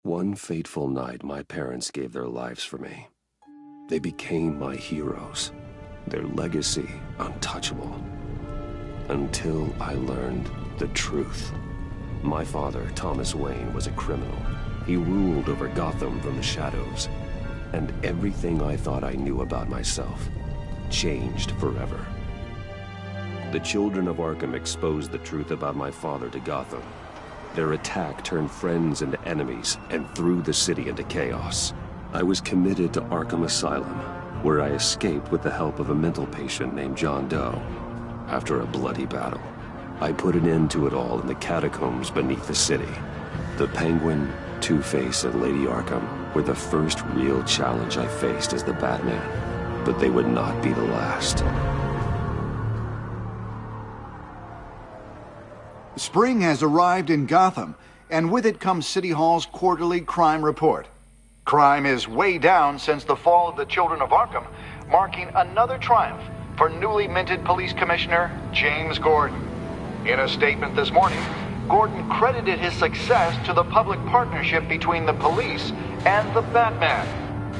One fateful night, my parents gave their lives for me. They became my heroes, their legacy untouchable. Until I learned the truth. My father, Thomas Wayne, was a criminal. He ruled over Gotham from the shadows. And everything I thought I knew about myself changed forever. The children of Arkham exposed the truth about my father to Gotham. Their attack turned friends into enemies and threw the city into chaos. I was committed to Arkham Asylum, where I escaped with the help of a mental patient named John Doe. After a bloody battle, I put an end to it all in the catacombs beneath the city. The Penguin, Two-Face, and Lady Arkham were the first real challenge I faced as the Batman, but they would not be the last. Spring has arrived in Gotham, and with it comes City Hall's quarterly crime report. Crime is way down since the fall of the Children of Arkham, marking another triumph for newly minted Police Commissioner James Gordon. In a statement this morning, Gordon credited his success to the public partnership between the police and the Batman.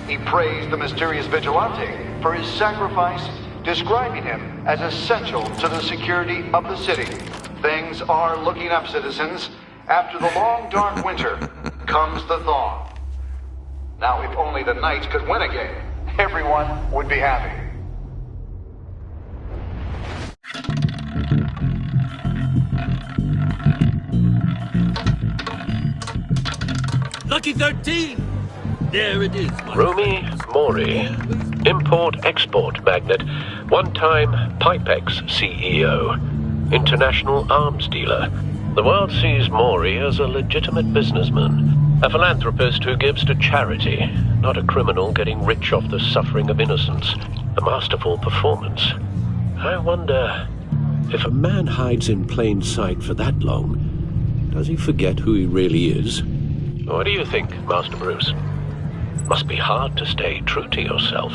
He praised the mysterious vigilante for his sacrifice, describing him as essential to the security of the city. Things are looking up, citizens. After the long, dark winter comes the thaw. Now, if only the Knights could win again, everyone would be happy. Lucky 13! There it is. Rumi Mori, import-export magnate, one-time Pipex CEO, international arms dealer. The world sees Mori as a legitimate businessman, a philanthropist who gives to charity, not a criminal getting rich off the suffering of innocence. A masterful performance. I wonder, if a man hides in plain sight for that long, does he forget who he really is? What do you think, Master Bruce? Must be hard to stay true to yourself.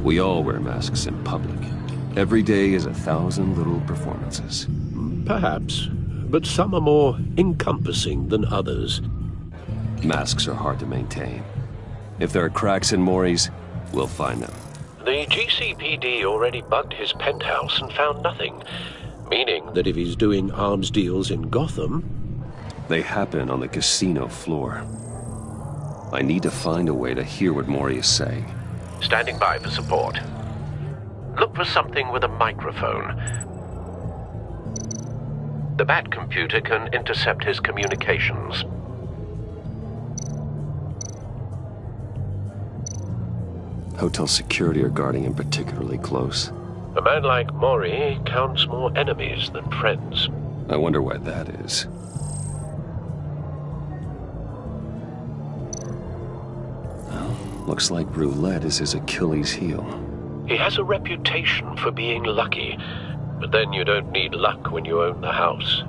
We all wear masks in public. Every day is 1,000 little performances. Perhaps, but some are more encompassing than others. Masks are hard to maintain. If there are cracks in Mori's, we'll find them. The GCPD already bugged his penthouse and found nothing, meaning that if he's doing arms deals in Gotham... They happen on the casino floor. I need to find a way to hear what Mori is saying. Standing by for support. Look for something with a microphone. The Bat computer can intercept his communications. Hotel security are guarding him particularly close. A man like Mori counts more enemies than friends. I wonder why that is. Well, looks like roulette is his Achilles heel. He has a reputation for being lucky, but then you don't need luck when you own the house.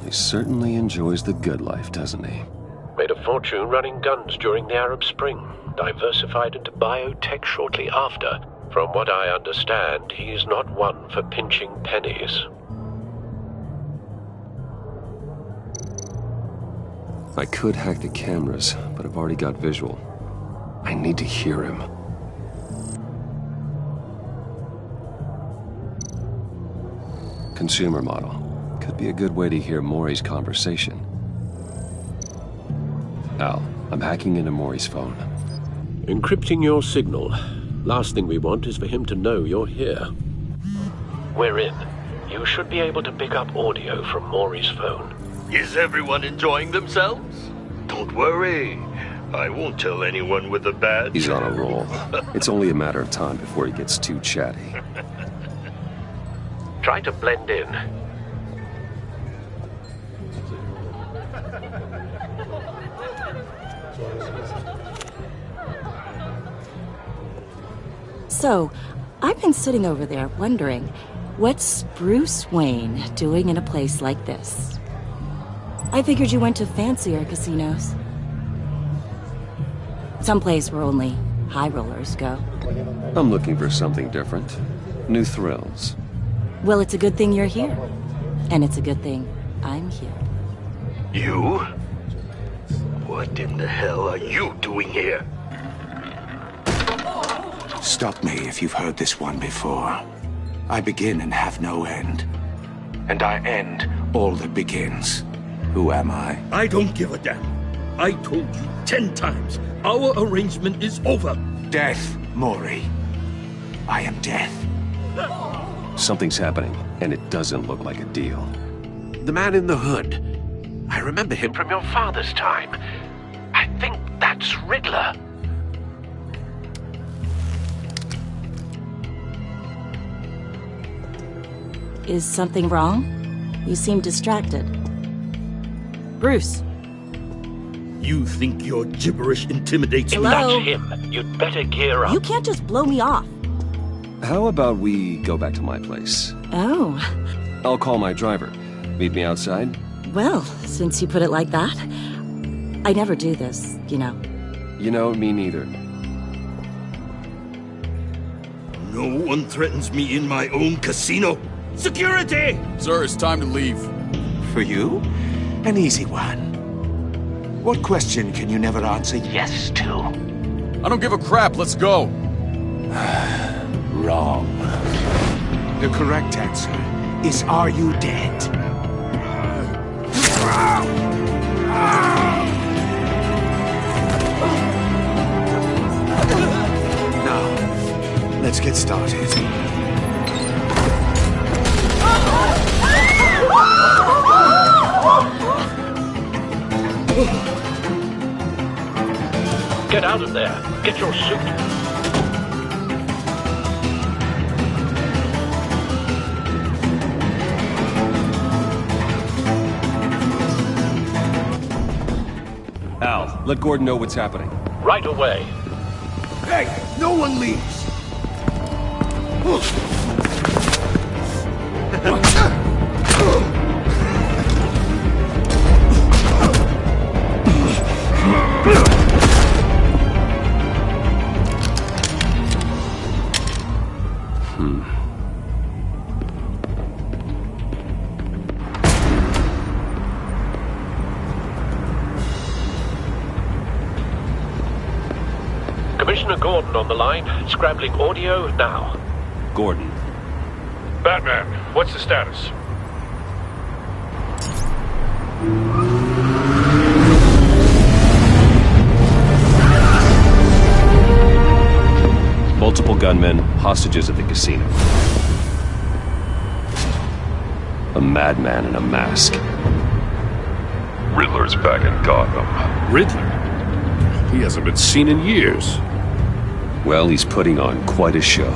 He certainly enjoys the good life, doesn't he? Made a fortune running guns during the Arab Spring, diversified into biotech shortly after. From what I understand, he's not one for pinching pennies. I could hack the cameras, but I've already got visual. I need to hear him. Consumer model. Could be a good way to hear Mori's conversation. Al, I'm hacking into Mori's phone. Encrypting your signal. Last thing we want is for him to know you're here. We're in. You should be able to pick up audio from Mori's phone. Is everyone enjoying themselves? Don't worry. I won't tell anyone with a badge. He's on a roll. It's only a matter of time before he gets too chatty. Try to blend in. So, I've been sitting over there wondering, what's Bruce Wayne doing in a place like this? I figured you went to fancier casinos. Someplace where only high rollers go. I'm looking for something different. New thrills. Well, it's a good thing you're here. And it's a good thing I'm here. You? What in the hell are you doing here? Stop me if you've heard this one before. I begin and have no end. And I end all that begins. Who am I? I don't give a damn. I told you 10 times. Our arrangement is over. Death, Maury. I am death. Something's happening, and it doesn't look like a deal. The man in the hood. I remember him from your father's time. I think that's Riddler. Is something wrong? You seem distracted. Bruce. You think your gibberish intimidates me? Hello? That's him. You'd better gear up. You can't just blow me off. How about we go back to my place? Oh. I'll call my driver. Meet me outside? Well, since you put it like that, I never do this, you know. You know, me neither. No one threatens me in my own casino. Security! Sir, it's time to leave. For you? An easy one. What question can you never answer yes to? I don't give a crap, let's go. Wrong. The correct answer is, are you dead? Now, let's get started. Get out of there. Get your suit. Al, let Gordon know what's happening. Right away. Hey, no one leaves! Commissioner Gordon on the line. Scrambling audio now. Gordon. Batman, what's the status? Multiple gunmen, hostages at the casino. A madman in a mask. Riddler's back in Gotham. Riddler? He hasn't been seen in years. Well, he's putting on quite a show.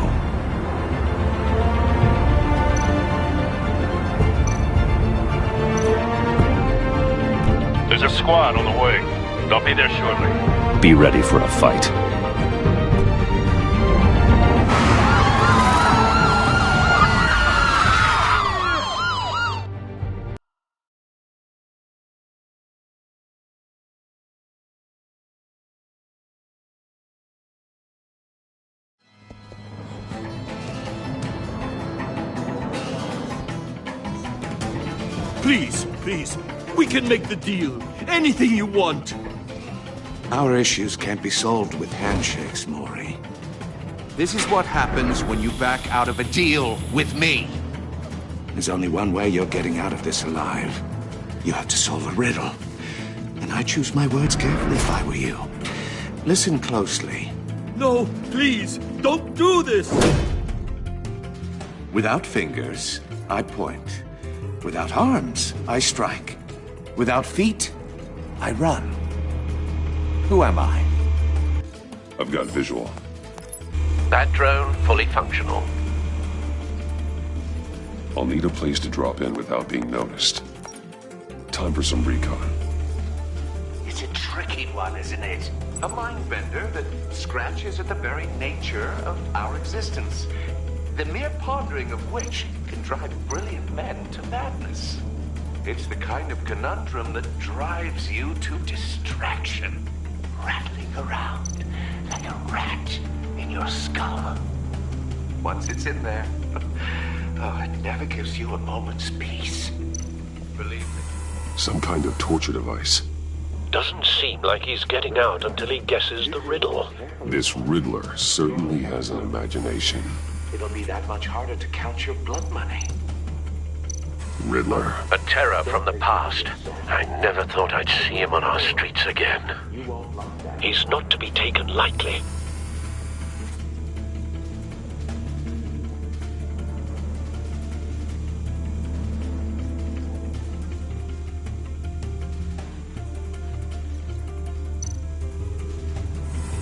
There's a squad on the way. They'll be there shortly. Be ready for a fight. Please, please, we can make the deal. Anything you want. Our issues can't be solved with handshakes, Maury. This is what happens when you back out of a deal with me. There's only one way you're getting out of this alive. You have to solve a riddle. And I choose my words carefully if I were you. Listen closely. No, please, don't do this. Without fingers, I point. Without arms, I strike. Without feet, I run. Who am I? I've got visual. That drone fully functional. I'll need a place to drop in without being noticed. Time for some recon. It's a tricky one, isn't it? A mind bender that scratches at the very nature of our existence. The mere pondering of which can drive brilliant men to madness. It's the kind of conundrum that drives you to distraction. Rattling around, like a rat in your skull. Once it's in there, oh, it never gives you a moment's peace. Believe me. Some kind of torture device. Doesn't seem like he's getting out until he guesses the riddle. This Riddler certainly has an imagination. It'll be that much harder to count your blood money. Riddler. A terror from the past. I never thought I'd see him on our streets again. He's not to be taken lightly.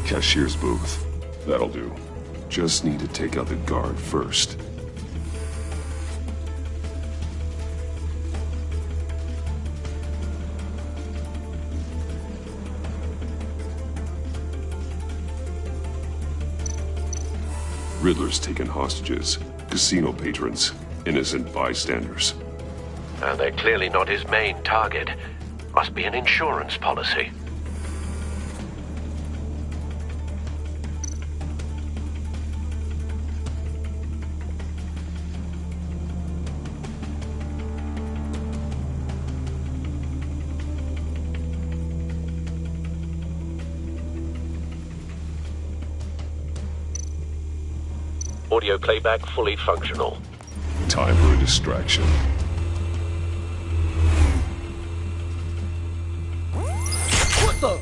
Cashier's booth. That'll do. Just need to take out the guard first. Riddler's taken hostages, casino patrons, innocent bystanders. And they're clearly not his main target. Must be an insurance policy. Audio playback fully functional. Time for a distraction. What the?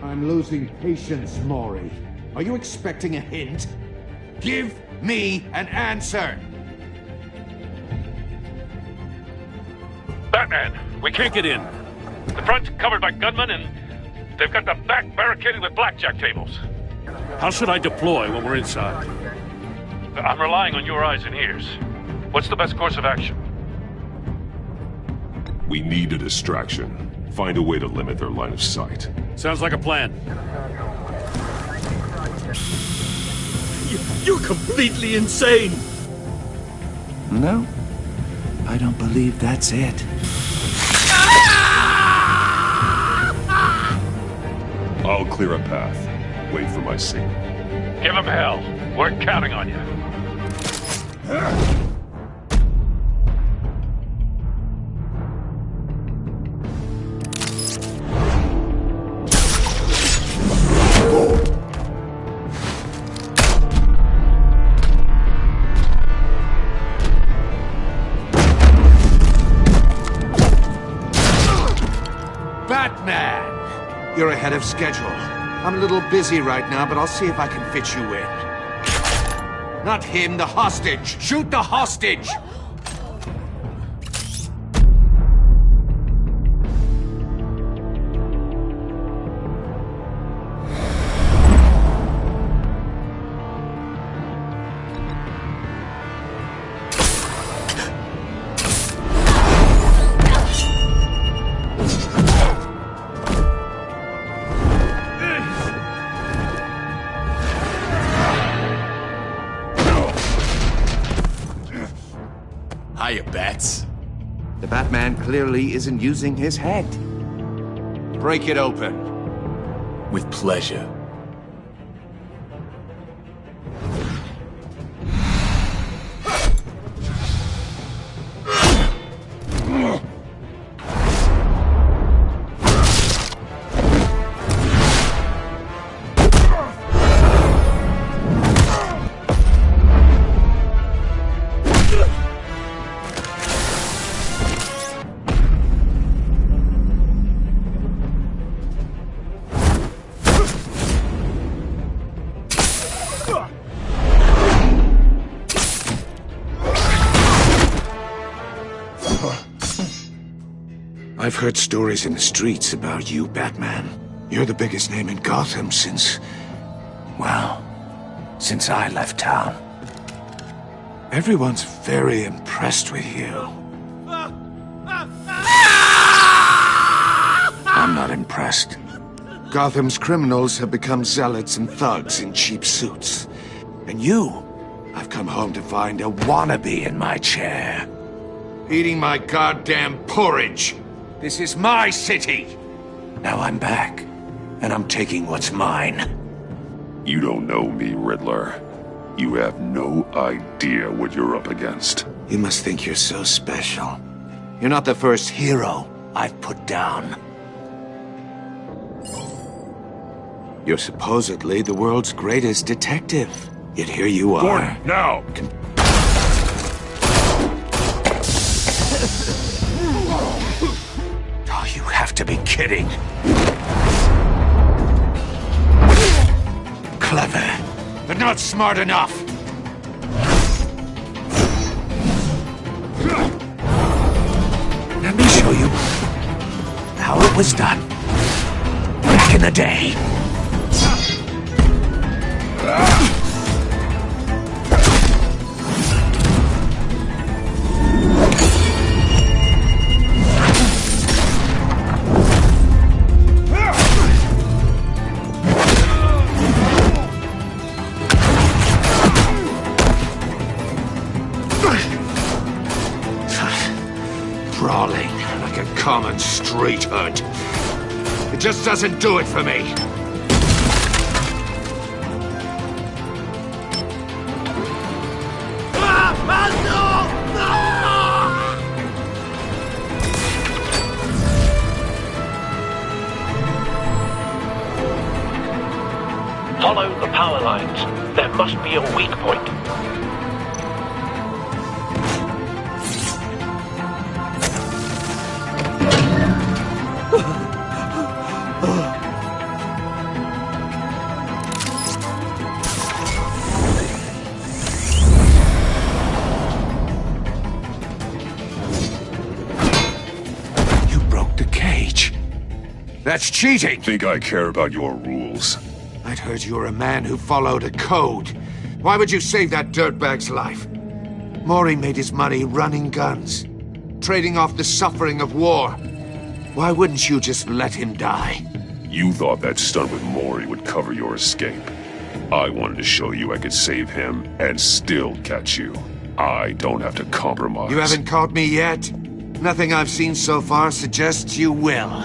I'm losing patience, Maury. Are you expecting a hint? Give me an answer! Batman, we can't get in. The front's covered by gunmen, and they've got the back barricaded with blackjack tables. How should I deploy when we're inside? I'm relying on your eyes and ears. What's the best course of action? We need a distraction. Find a way to limit their line of sight. Sounds like a plan. You're completely insane! No, I don't believe that's it. I'll clear a path. Wait for my signal. Give him hell. We're counting on you. Batman! You're ahead of schedule. I'm a little busy right now, but I'll see if I can fit you in. Not him, the hostage! Shoot the hostage! Hiya, Bats. The Batman clearly isn't using his head. Break it open. With pleasure. I've heard stories in the streets about you, Batman. You're the biggest name in Gotham since I left town. Everyone's very impressed with you. I'm not impressed. Gotham's criminals have become zealots and thugs in cheap suits. And you, I've come home to find a wannabe in my chair. Eating my goddamn porridge. This is my city. Now I'm back, and I'm taking what's mine. You don't know me, Riddler. You have no idea what you're up against. You must think you're so special. You're not the first hero I've put down. You're supposedly the world's greatest detective. Yet here you are. Gordon, now! Oh, you have to be kidding. Clever, but not smart enough. Let me show you how it was done back in the day. Brawling like a common street hood. It just doesn't do it for me. Follow the power lines. There must be a weak point. You broke the cage. That's cheating. Think I care about your rules? I'd heard you were a man who followed a code. Why would you save that dirtbag's life? Mori made his money running guns, trading off the suffering of war. Why wouldn't you just let him die? You thought that stunt with Mori would cover your escape. I wanted to show you I could save him and still catch you. I don't have to compromise. You haven't caught me yet? Nothing I've seen so far suggests you will.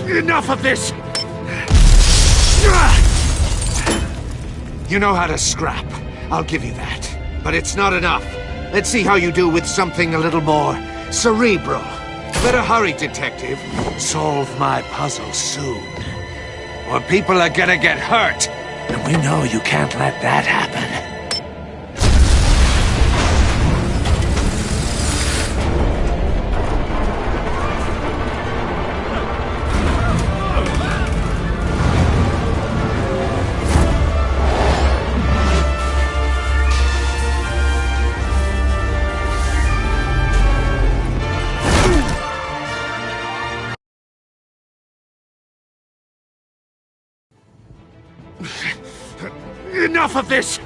Enough of this! You know how to scrap. I'll give you that. But it's not enough. Let's see how you do with something a little more cerebral. Better hurry, detective. Solve my puzzle soon. Or people are gonna get hurt. And we know you can't let that happen. Enough of this!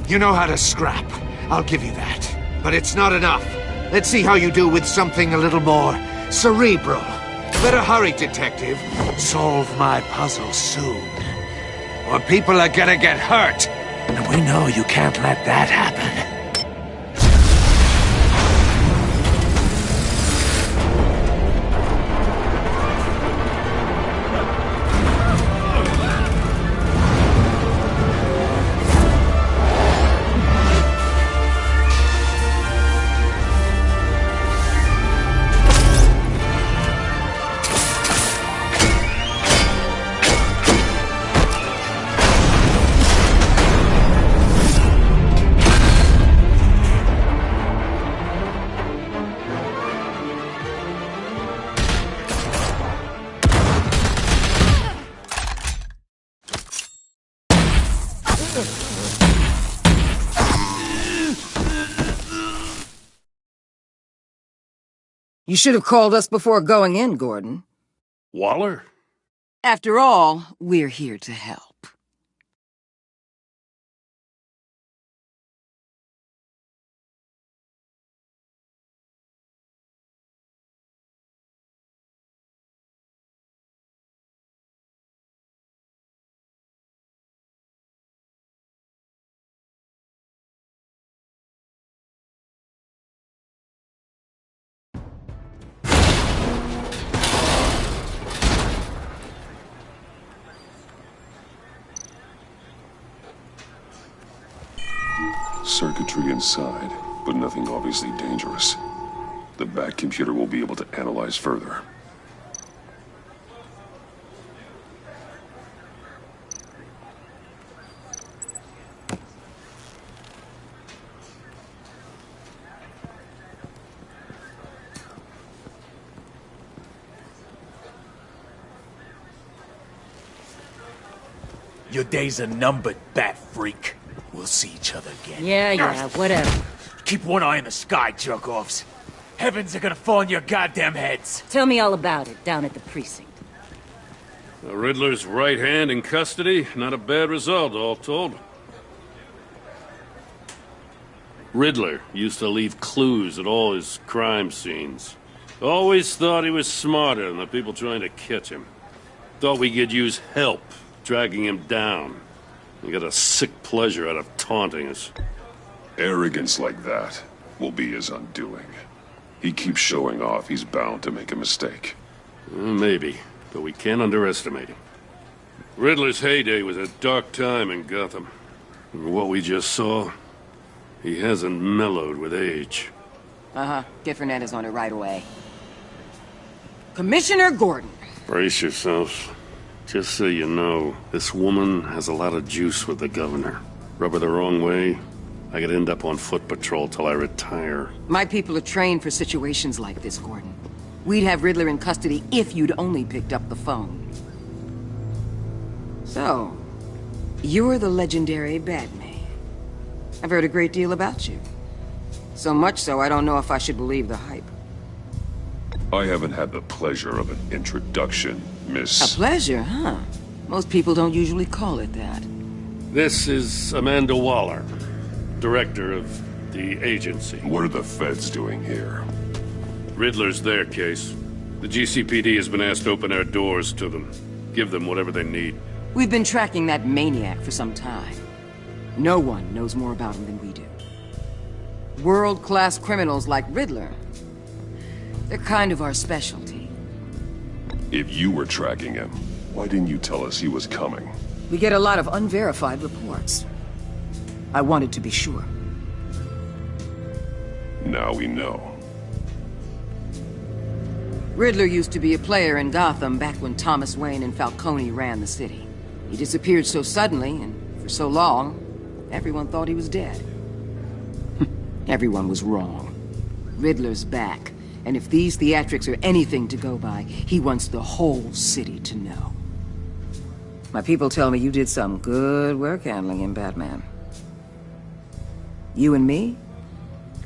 You know how to scrap. I'll give you that. But it's not enough. Let's see how you do with something a little more cerebral. Better hurry, detective. Solve my puzzle soon. Or people are gonna get hurt. And we know you can't let that happen. You should have called us before going in, Gordon. Waller? After all, we're here to help. Circuitry inside, but nothing obviously dangerous. The back computer will be able to analyze further. Your days are numbered, bat freak. We'll see each other again. Yeah, whatever. Keep one eye in the sky, jerk-offs. Heavens are gonna fall on your goddamn heads. Tell me all about it down at the precinct. The Riddler's right hand in custody. Not a bad result, all told. Riddler used to leave clues at all his crime scenes. Always thought he was smarter than the people trying to catch him. Thought we could use help dragging him down. He got a sick pleasure out of taunting us. Arrogance like that will be his undoing. He keeps showing off, he's bound to make a mistake. Maybe, but we can't underestimate him. Riddler's heyday was a dark time in Gotham. And what we just saw, he hasn't mellowed with age. Get Fernandez on it right away. Commissioner Gordon. Brace yourselves. Just so you know, this woman has a lot of juice with the governor. Rub her the wrong way, I could end up on foot patrol till I retire. My people are trained for situations like this, Gordon. We'd have Riddler in custody if you'd only picked up the phone. So, you're the legendary Batman. I've heard a great deal about you. So much so, I don't know if I should believe the hype. I haven't had the pleasure of an introduction, Miss... A pleasure, huh? Most people don't usually call it that. This is Amanda Waller, director of the agency. What are the feds doing here? Riddler's their case. The GCPD has been asked to open our doors to them. Give them whatever they need. We've been tracking that maniac for some time. No one knows more about him than we do. World-class criminals like Riddler. They're kind of our specialty. If you were tracking him, why didn't you tell us he was coming? We get a lot of unverified reports. I wanted to be sure. Now we know. Riddler used to be a player in Gotham back when Thomas Wayne and Falcone ran the city. He disappeared so suddenly and for so long, everyone thought he was dead. Everyone was wrong. Riddler's back, and if these theatrics are anything to go by, he wants the whole city to know. My people tell me you did some good work handling him, Batman. You and me?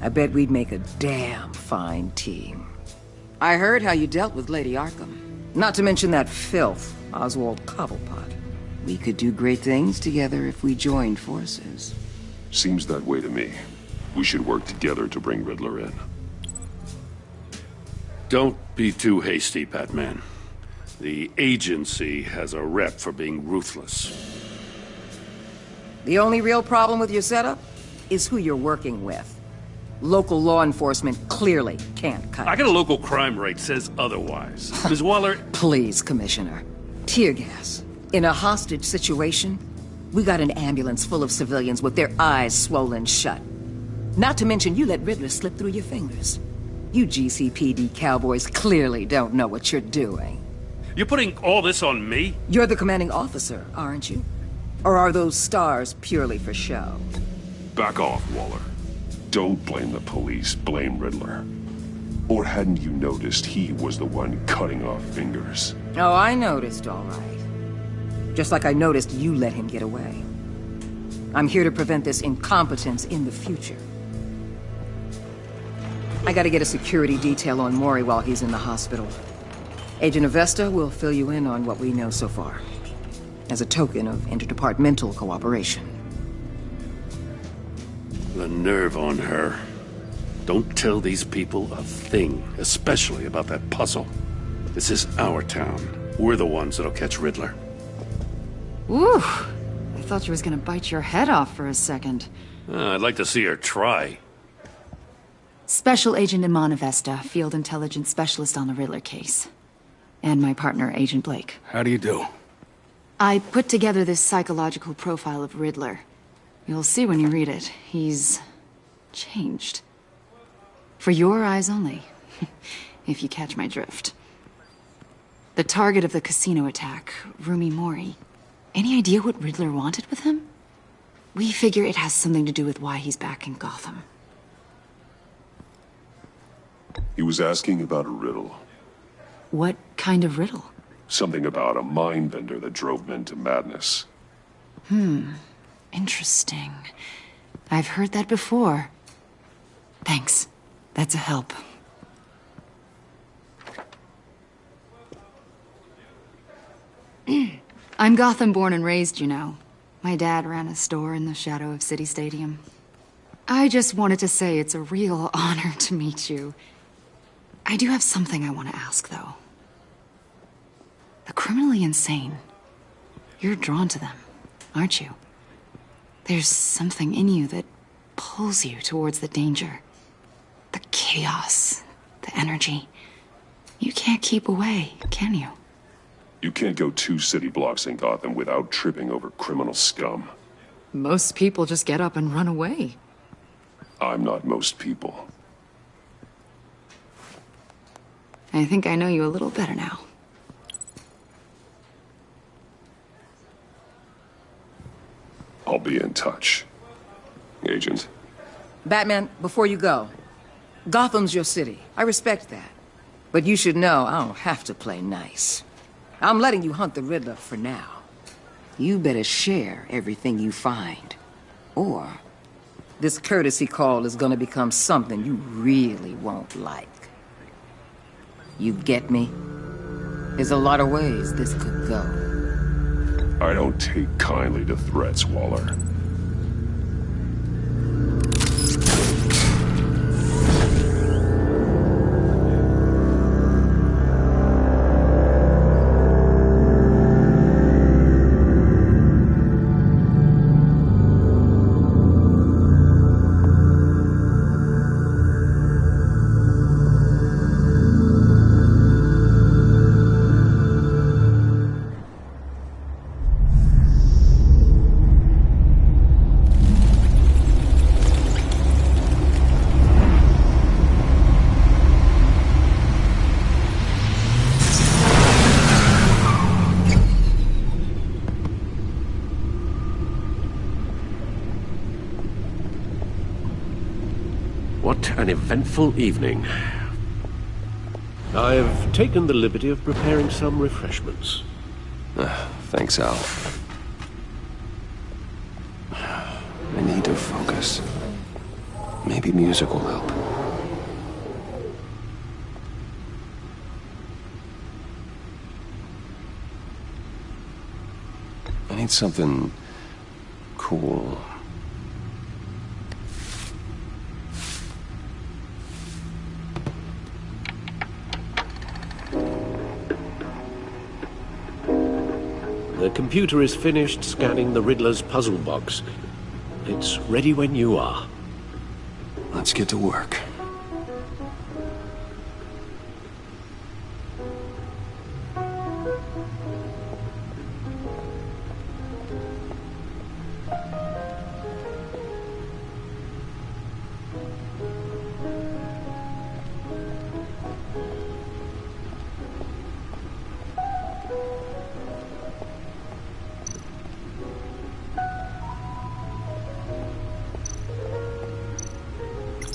I bet we'd make a damn fine team. I heard how you dealt with Lady Arkham. Not to mention that filth, Oswald Cobblepot. We could do great things together if we joined forces. Seems that way to me. We should work together to bring Riddler in. Don't be too hasty, Batman. The agency has a rep for being ruthless. The only real problem with your setup is who you're working with. Local law enforcement clearly can't cut it. I got a local crime rate says otherwise. Ms. Waller... Please, Commissioner. Tear gas. In a hostage situation, we got an ambulance full of civilians with their eyes swollen shut. Not to mention you let Riddler slip through your fingers. You GCPD cowboys clearly don't know what you're doing. You're putting all this on me? You're the commanding officer, aren't you? Or are those stars purely for show? Back off, Waller. Don't blame the police, blame Riddler. Or hadn't you noticed he was the one cutting off fingers? Oh, I noticed, all right. Just like I noticed you let him get away. I'm here to prevent this incompetence in the future. I gotta get a security detail on Mori while he's in the hospital. Agent Avesta will fill you in on what we know so far, as a token of interdepartmental cooperation. The nerve on her. Don't tell these people a thing, especially about that puzzle. This is our town. We're the ones that'll catch Riddler. Ooh, I thought she was gonna bite your head off for a second. I'd like to see her try. Special Agent Iman Avesta, Field Intelligence Specialist on the Riddler case. And my partner, Agent Blake. How do you do? I put together this psychological profile of Riddler. You'll see when you read it. He's changed. For your eyes only, if you catch my drift. The target of the casino attack, Rumi Mori. Any idea what Riddler wanted with him? We figure it has something to do with why he's back in Gotham. He was asking about a riddle. What kind of riddle? Something about a mind bender that drove men to madness. Interesting. I've heard that before. Thanks. That's a help. I'm Gotham born and raised, you know. My dad ran a store in the shadow of City Stadium. I just wanted to say it's a real honor to meet you. I do have something I want to ask, though. The criminally insane. You're drawn to them, aren't you? There's something in you that pulls you towards the danger. The chaos, the energy. You can't keep away, can you? You can't go 2 city blocks in Gotham without tripping over criminal scum. Most people just get up and run away. I'm not most people. I think I know you a little better now. I'll be in touch. Agent. Batman, before you go, Gotham's your city. I respect that. But you should know I don't have to play nice. I'm letting you hunt the Riddler for now. You better share everything you find. Or this courtesy call is gonna become something you really won't like. You get me? There's a lot of ways this could go. I don't take kindly to threats, Waller. What an eventful evening. I've taken the liberty of preparing some refreshments. Thanks, Al. I need to focus. Maybe music will help. I need something cool. The computer is finished scanning the Riddler's puzzle box. It's ready when you are. Let's get to work.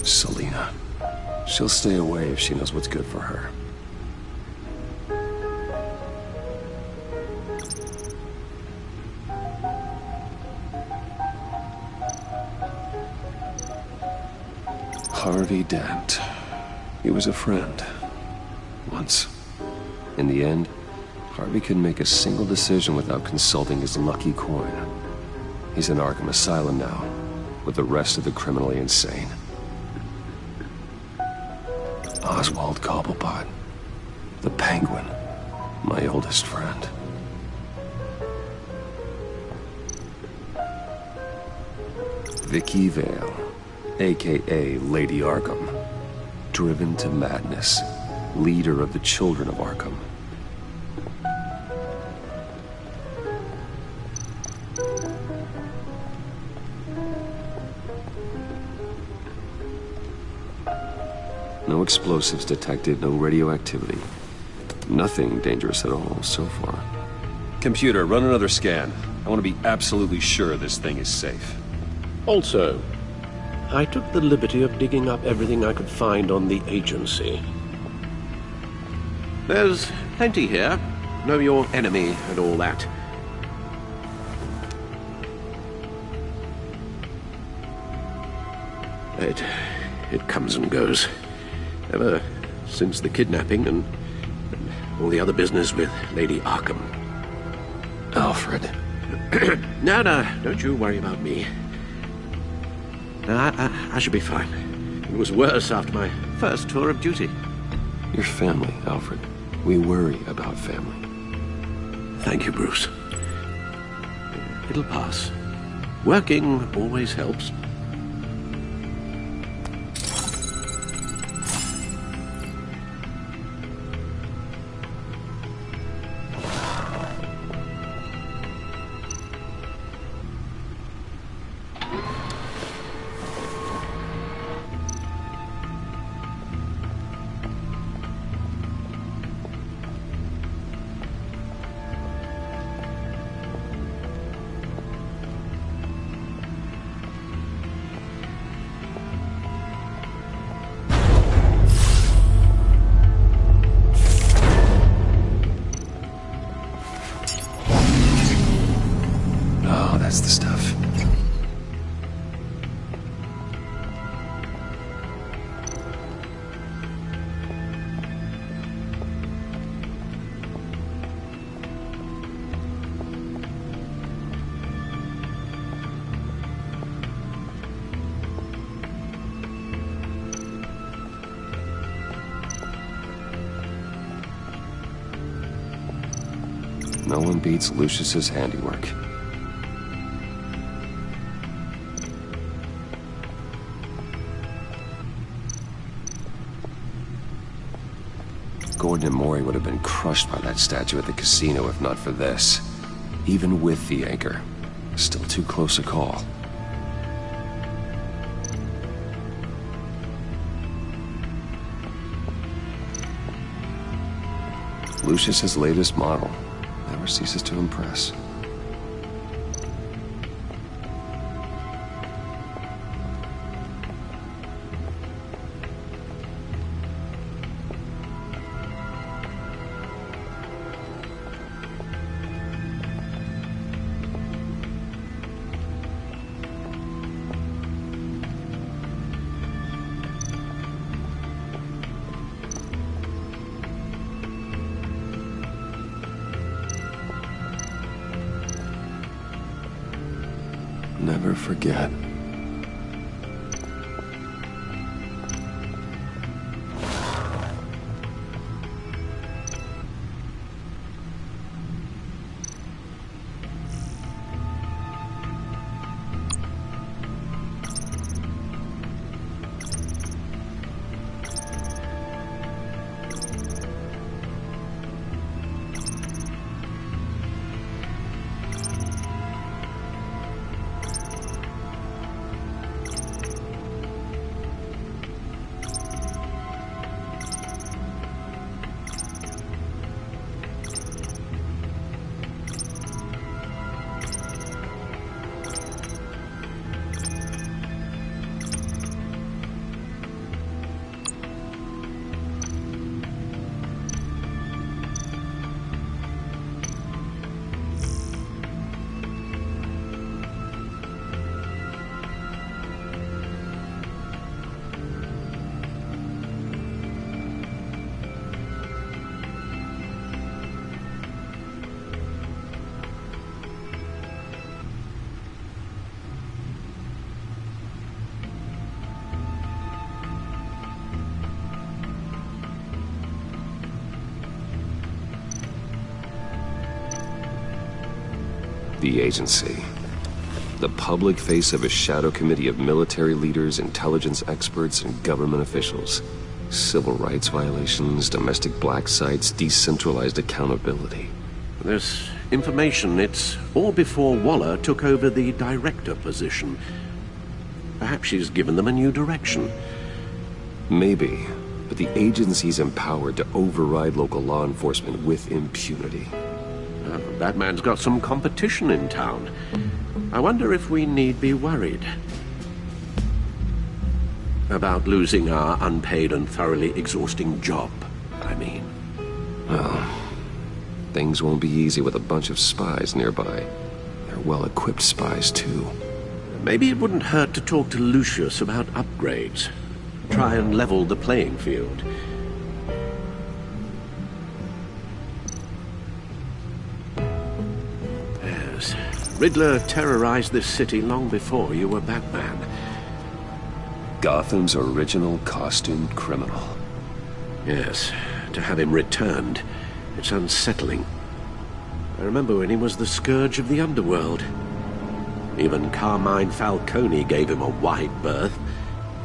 Selina. She'll stay away if she knows what's good for her. Harvey Dent. He was a friend. Once. In the end, Harvey couldn't make a single decision without consulting his lucky coin. He's in Arkham Asylum now, with the rest of the criminally insane. Oswald Cobblepot. The Penguin. My oldest friend. Vicky Vale, a.k.a. Lady Arkham. Driven to madness. Leader of the Children of Arkham. No explosives detected, no radioactivity. Nothing dangerous at all so far. Computer, run another scan. I want to be absolutely sure this thing is safe. Also, I took the liberty of digging up everything I could find on the agency. There's plenty here. Know your enemy and all that. It comes and goes. Ever since the kidnapping and all the other business with Lady Arkham. Alfred. No, don't you worry about me. I should be fine. It was worse after my first tour of duty. Your family, Alfred. We worry about family. Thank you, Bruce. It'll pass. Working always helps. That's the stuff. No one beats Lucius's handiwork. Gordon and Maury would have been crushed by that statue at the casino if not for this. Even with the anchor. Still too close a call. Lucius's latest model never ceases to impress. Never forget. The agency. The public face of a shadow committee of military leaders, intelligence experts, and government officials. Civil rights violations, domestic black sites, decentralized accountability. This information, it's all before Waller took over the director position. Perhaps she's given them a new direction. Maybe, but the agency's empowered to override local law enforcement with impunity. Batman's got some competition in town. I wonder if we need be worried about losing our unpaid and thoroughly exhausting job, I mean. Well, things won't be easy with a bunch of spies nearby. They're well-equipped spies, too. Maybe it wouldn't hurt to talk to Lucius about upgrades. Try and level the playing field. Yes, Riddler terrorized this city long before you were Batman. Gotham's original costumed criminal. Yes, to have him returned, it's unsettling. I remember when he was the scourge of the underworld. Even Carmine Falcone gave him a wide berth.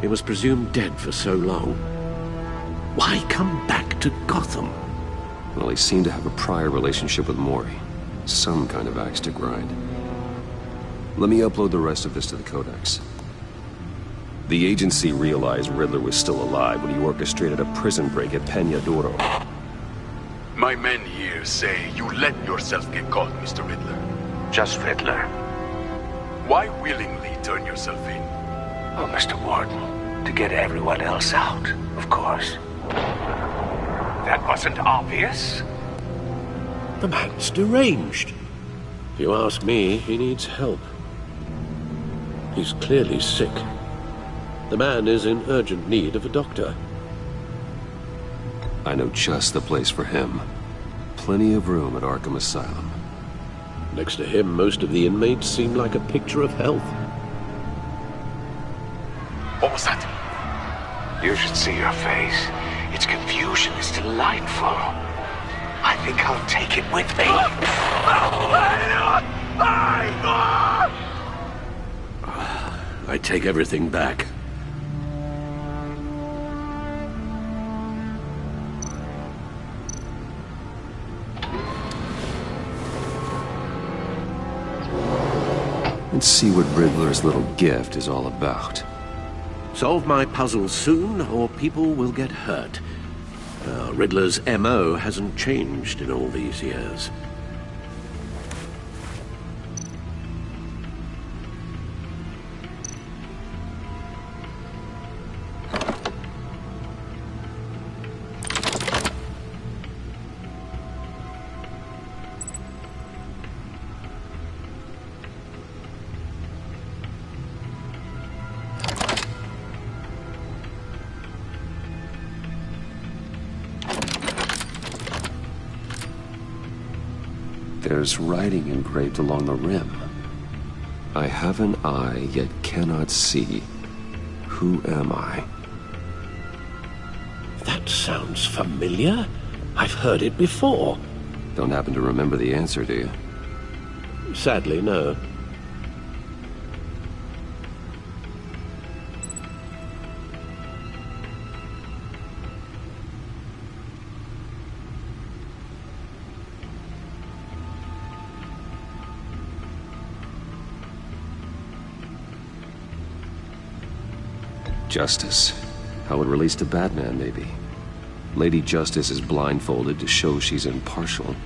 He was presumed dead for so long. Why come back to Gotham? Well, he seemed to have a prior relationship with Mori. Some kind of axe to grind. Let me upload the rest of this to the Codex. The agency realized Riddler was still alive when he orchestrated a prison break at Peña Duro. My men here say you let yourself get caught, Mr. Riddler. Just Riddler. Why willingly turn yourself in? Oh, Mr. Warden, to get everyone else out, of course. That wasn't obvious. The man's deranged. If you ask me, he needs help. He's clearly sick. The man is in urgent need of a doctor. I know just the place for him. Plenty of room at Arkham Asylum. Next to him, most of the inmates seem like a picture of health. What was that? You should see your face. Its confusion is delightful. I think I'll take it with me. I take everything back. Let's see what Riddler's little gift is all about. Solve my puzzle soon, or people will get hurt. Riddler's M.O. hasn't changed in all these years. There's writing engraved along the rim. I have an eye, yet cannot see. Who am I? That sounds familiar. I've heard it before. Don't happen to remember the answer, do you? Sadly, no. Justice. How it relates to Batman, maybe. Lady Justice is blindfolded to show she's impartial.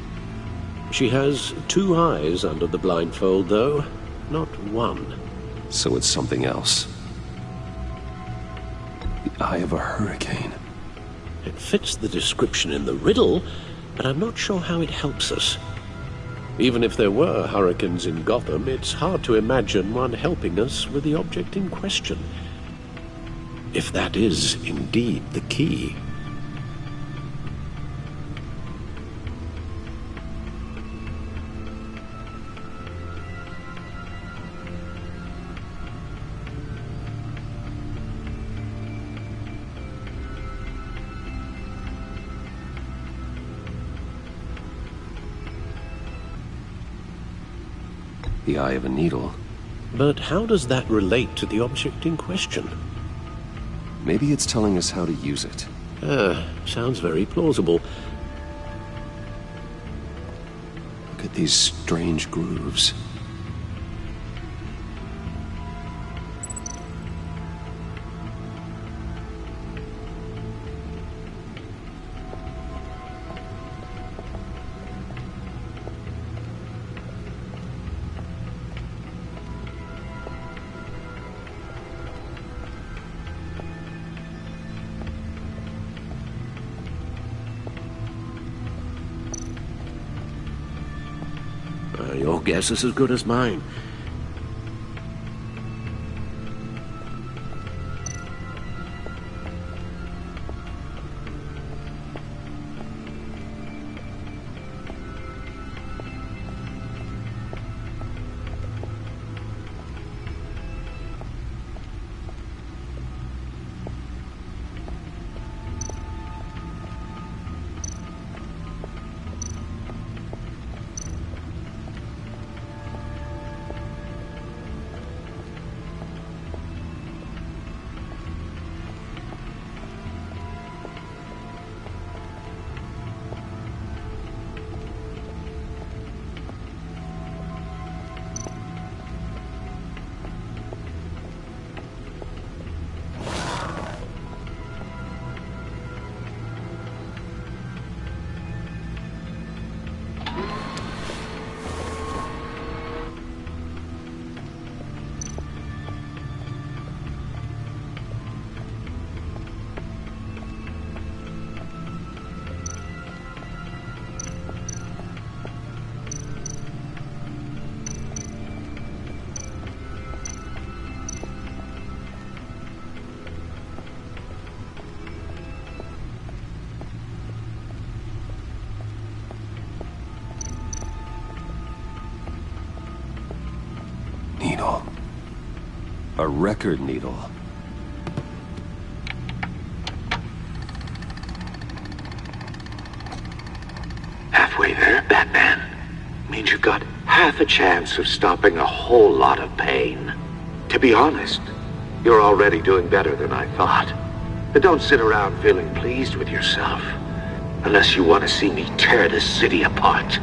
She has two eyes under the blindfold, though, not one. So it's something else. The eye of a hurricane. It fits the description in the riddle, but I'm not sure how it helps us. Even if there were hurricanes in Gotham, it's hard to imagine one helping us with the object in question. If that is indeed the key. the eye of a needle. But how does that relate to the object in question? Maybe it's telling us how to use it. Sounds very plausible. Look at these strange grooves. Your guess is as good as mine. Needle. A record needle. Halfway there, Batman. Means you've got half a chance of stopping a whole lot of pain. To be honest, you're already doing better than I thought. But don't sit around feeling pleased with yourself. Unless you want to see me tear this city apart.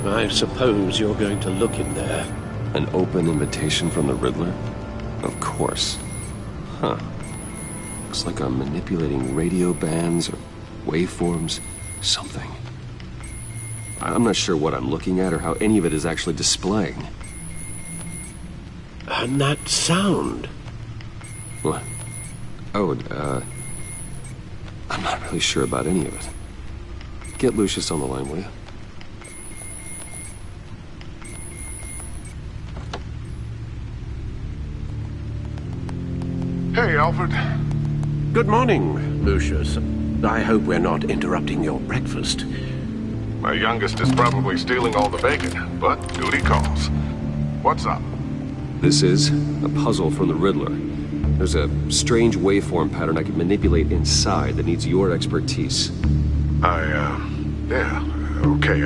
I suppose you're going to look in there. An open invitation from the Riddler? Of course. Huh. Looks like I'm manipulating radio bands or waveforms. Something. I'm not sure what I'm looking at or how any of it is actually displaying. And that sound? What? Oh, I'm not really sure about any of it. Get Lucius on the line, will you? Hey, Alfred. Good morning, Lucius. I hope we're not interrupting your breakfast. My youngest is probably stealing all the bacon, but duty calls. What's up? This is a puzzle from the Riddler. There's a strange waveform pattern I can manipulate inside that needs your expertise. Yeah, okay.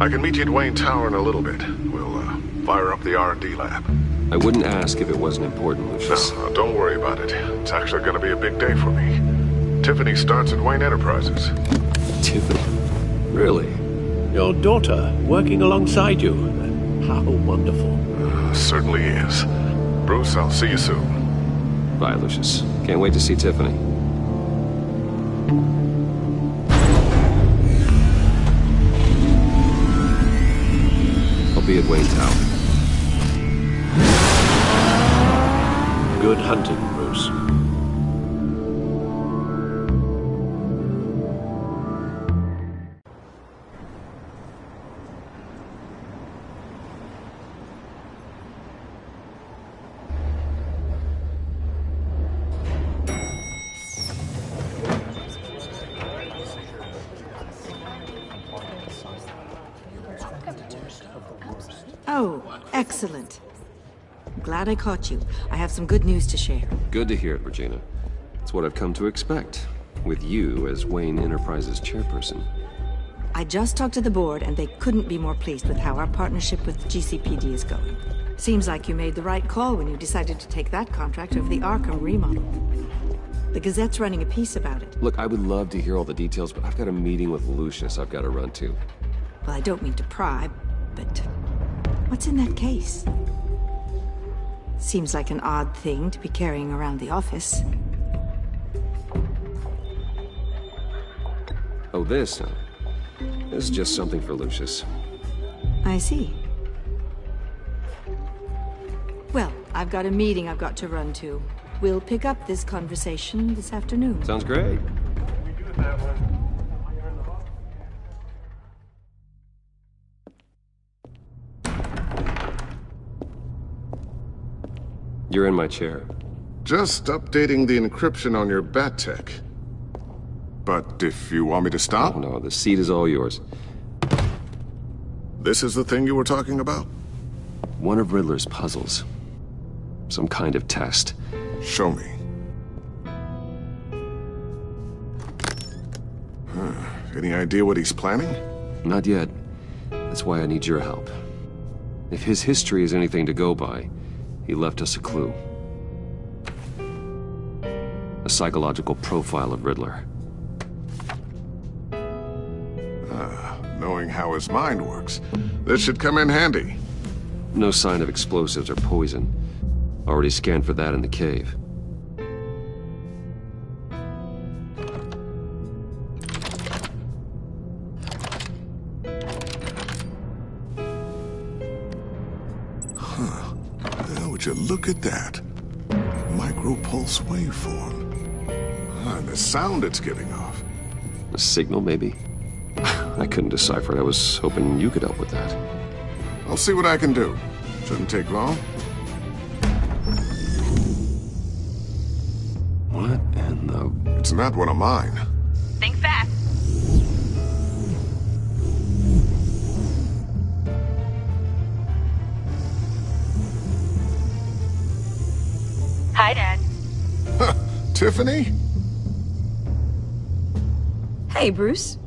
I can meet you at Wayne Tower in a little bit. We'll, fire up the R&D lab. I wouldn't ask if it wasn't important, Lucius. No, don't worry about it. It's actually going to be a big day for me. Tiffany starts at Wayne Enterprises. Tiffany? Really? Your daughter, working alongside you. How wonderful. Certainly is. Bruce, I'll see you soon. Bye, Lucius. Can't wait to see Tiffany. I'll be at Wayne Tower. Good hunting, Bruce. Oh, excellent. Glad I caught you. I have some good news to share. Good to hear it, Regina. It's what I've come to expect, with you as Wayne Enterprises chairperson. I just talked to the board, and they couldn't be more pleased with how our partnership with GCPD is going. Seems like you made the right call when you decided to take that contract over the Arkham remodel. The Gazette's running a piece about it. Look, I would love to hear all the details, but I've got a meeting with Lucius I've got to run to. Well, I don't mean to pry, but what's in that case? Seems like an odd thing to be carrying around the office. Oh, this, huh? This is just something for Lucius. I see. Well, I've got a meeting I've got to run to. We'll pick up this conversation this afternoon. Sounds great. You're in my chair. Just updating the encryption on your bat tech. But if you want me to stop? Oh, no, the seat is all yours. This is the thing you were talking about? One of Riddler's puzzles. Some kind of test. Show me. Any idea what he's planning? Not yet. That's why I need your help. If his history is anything to go by, he left us a clue. A psychological profile of Riddler. Knowing how his mind works, this should come in handy. No sign of explosives or poison. Already scanned for that in the cave. Now, would you look at that? Micropulse waveform. And the sound it's giving off. A signal, maybe? I couldn't decipher it. I was hoping you could help with that. I'll see what I can do. Shouldn't take long. What in the... It's not one of mine. Think fast. Hi, Dad. Tiffany? Hey, Bruce.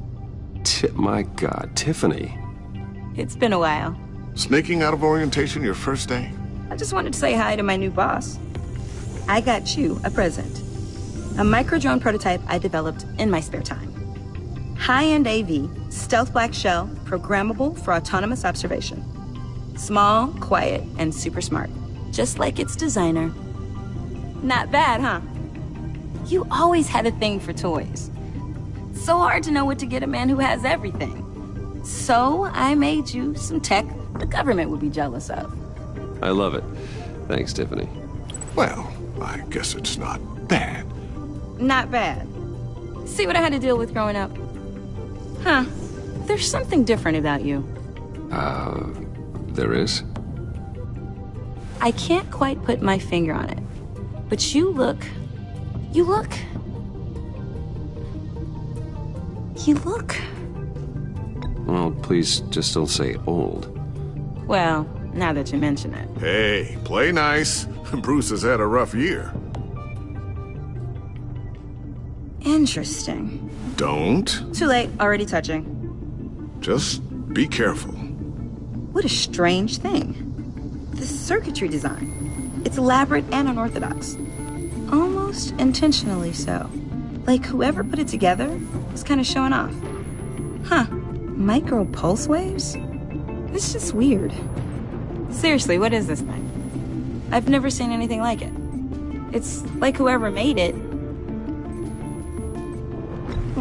My God, Tiffany. It's been a while. Sneaking out of orientation your first day? I just wanted to say hi to my new boss. I got you a present. A micro-drone prototype I developed in my spare time. High-end AV, stealth black shell, programmable for autonomous observation. Small, quiet, and super smart. Just like its designer. Not bad, huh? You always had a thing for toys. So hard to know what to get a man who has everything. So I made you some tech the government would be jealous of. I love it. Thanks, Tiffany. Well, I guess it's not bad. Not bad. See what I had to deal with growing up? Huh. There's something different about you. There is? I can't quite put my finger on it. But you look... Well, please just don't say old. Well, now that you mention it. Hey, play nice. Bruce has had a rough year. Interesting. Don't. Too late, already touching. Just be careful. What a strange thing. The circuitry design. It's elaborate and unorthodox. Almost intentionally so. Like whoever put it together was kind of showing off. Huh. Micro pulse waves? It's just weird. Seriously, what is this thing? I've never seen anything like it. It's like whoever made it.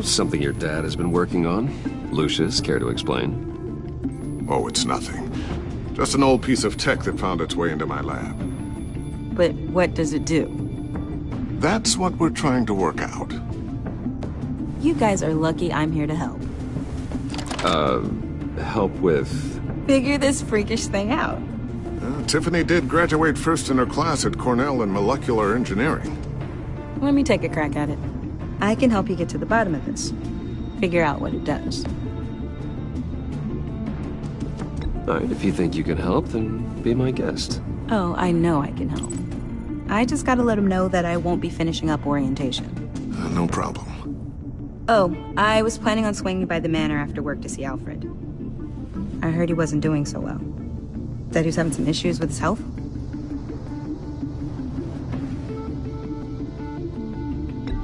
Something your dad has been working on. Lucius, care to explain? Oh, it's nothing. Just an old piece of tech that found its way into my lab. But what does it do? That's what we're trying to work out. You guys are lucky I'm here to help. Help with... Figure this freakish thing out. Tiffany did graduate first in her class at Cornell in molecular engineering. Let me take a crack at it. I can help you get to the bottom of this. Figure out what it does. All right, if you think you can help, then be my guest. Oh, I know I can help. I just gotta let him know that I won't be finishing up orientation. No problem. Oh, I was planning on swinging by the manor after work to see Alfred. I heard he wasn't doing so well. Said he was having some issues with his health.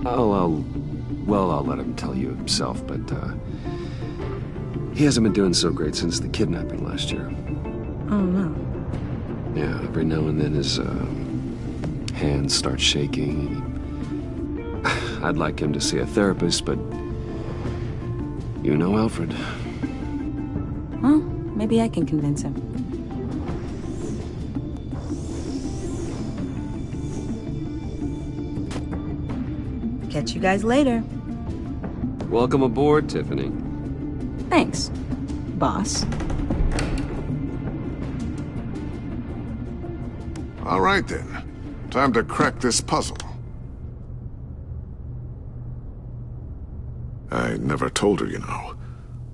I'll let him tell you himself, but, he hasn't been doing so great since the kidnapping last year. Oh, no. Yeah, every now and then his, hands start shaking. I'd like him to see a therapist, but you know Alfred. Well, maybe I can convince him. Catch you guys later. Welcome aboard, Tiffany. Thanks, boss. All right, then. Time to crack this puzzle. I never told her, you know.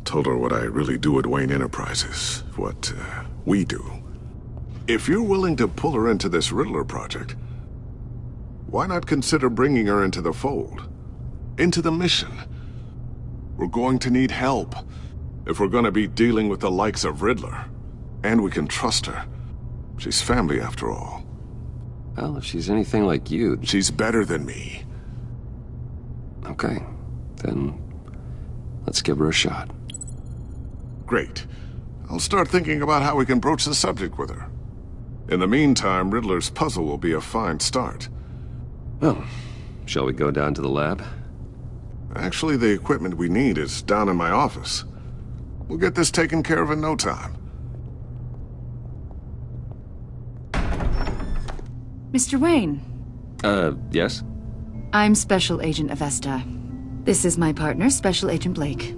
Told her what I really do at Wayne Enterprises. What, we do. If you're willing to pull her into this Riddler project, why not consider bringing her into the fold? Into the mission? We're going to need help if we're going to be dealing with the likes of Riddler. And we can trust her. She's family, after all. Well, if she's anything like you... She's better than me. Okay. Then let's give her a shot. Great. I'll start thinking about how we can broach the subject with her. In the meantime, Riddler's puzzle will be a fine start. Well, shall we go down to the lab? Actually, the equipment we need is down in my office. We'll get this taken care of in no time. Mr. Wayne. Yes? I'm Special Agent Avesta. This is my partner, Special Agent Blake.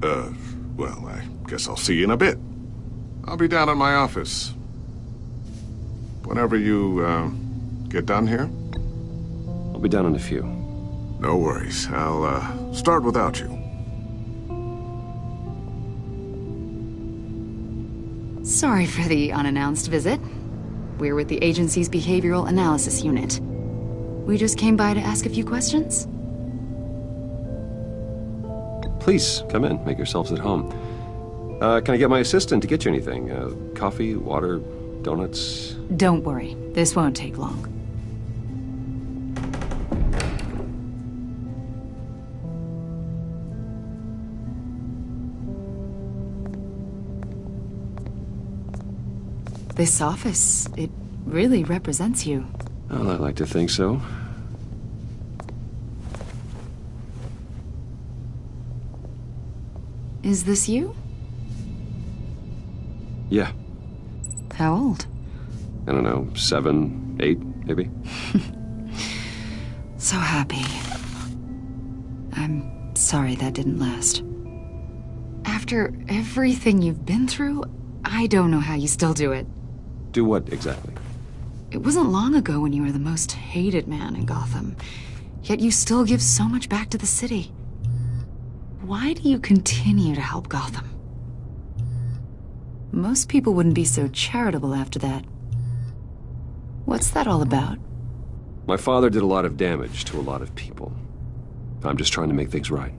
Well, I guess I'll see you in a bit. I'll be down in my office. Whenever you, get done here? I'll be down in a few. No worries. I'll, start without you. Sorry for the unannounced visit. We're with the agency's Behavioral Analysis Unit. We just came by to ask a few questions. Please, come in. Make yourselves at home. Can I get my assistant to get you anything? Coffee, water, donuts? Don't worry. This won't take long. This office, it really represents you. Well, I'd like to think so. Is this you? Yeah. How old? I don't know, 7, 8, maybe? So happy. I'm sorry that didn't last. After everything you've been through, I don't know how you still do it. Do what, exactly? It wasn't long ago when you were the most hated man in Gotham, yet you still give so much back to the city. Why do you continue to help Gotham? Most people wouldn't be so charitable after that. What's that all about? My father did a lot of damage to a lot of people. I'm just trying to make things right.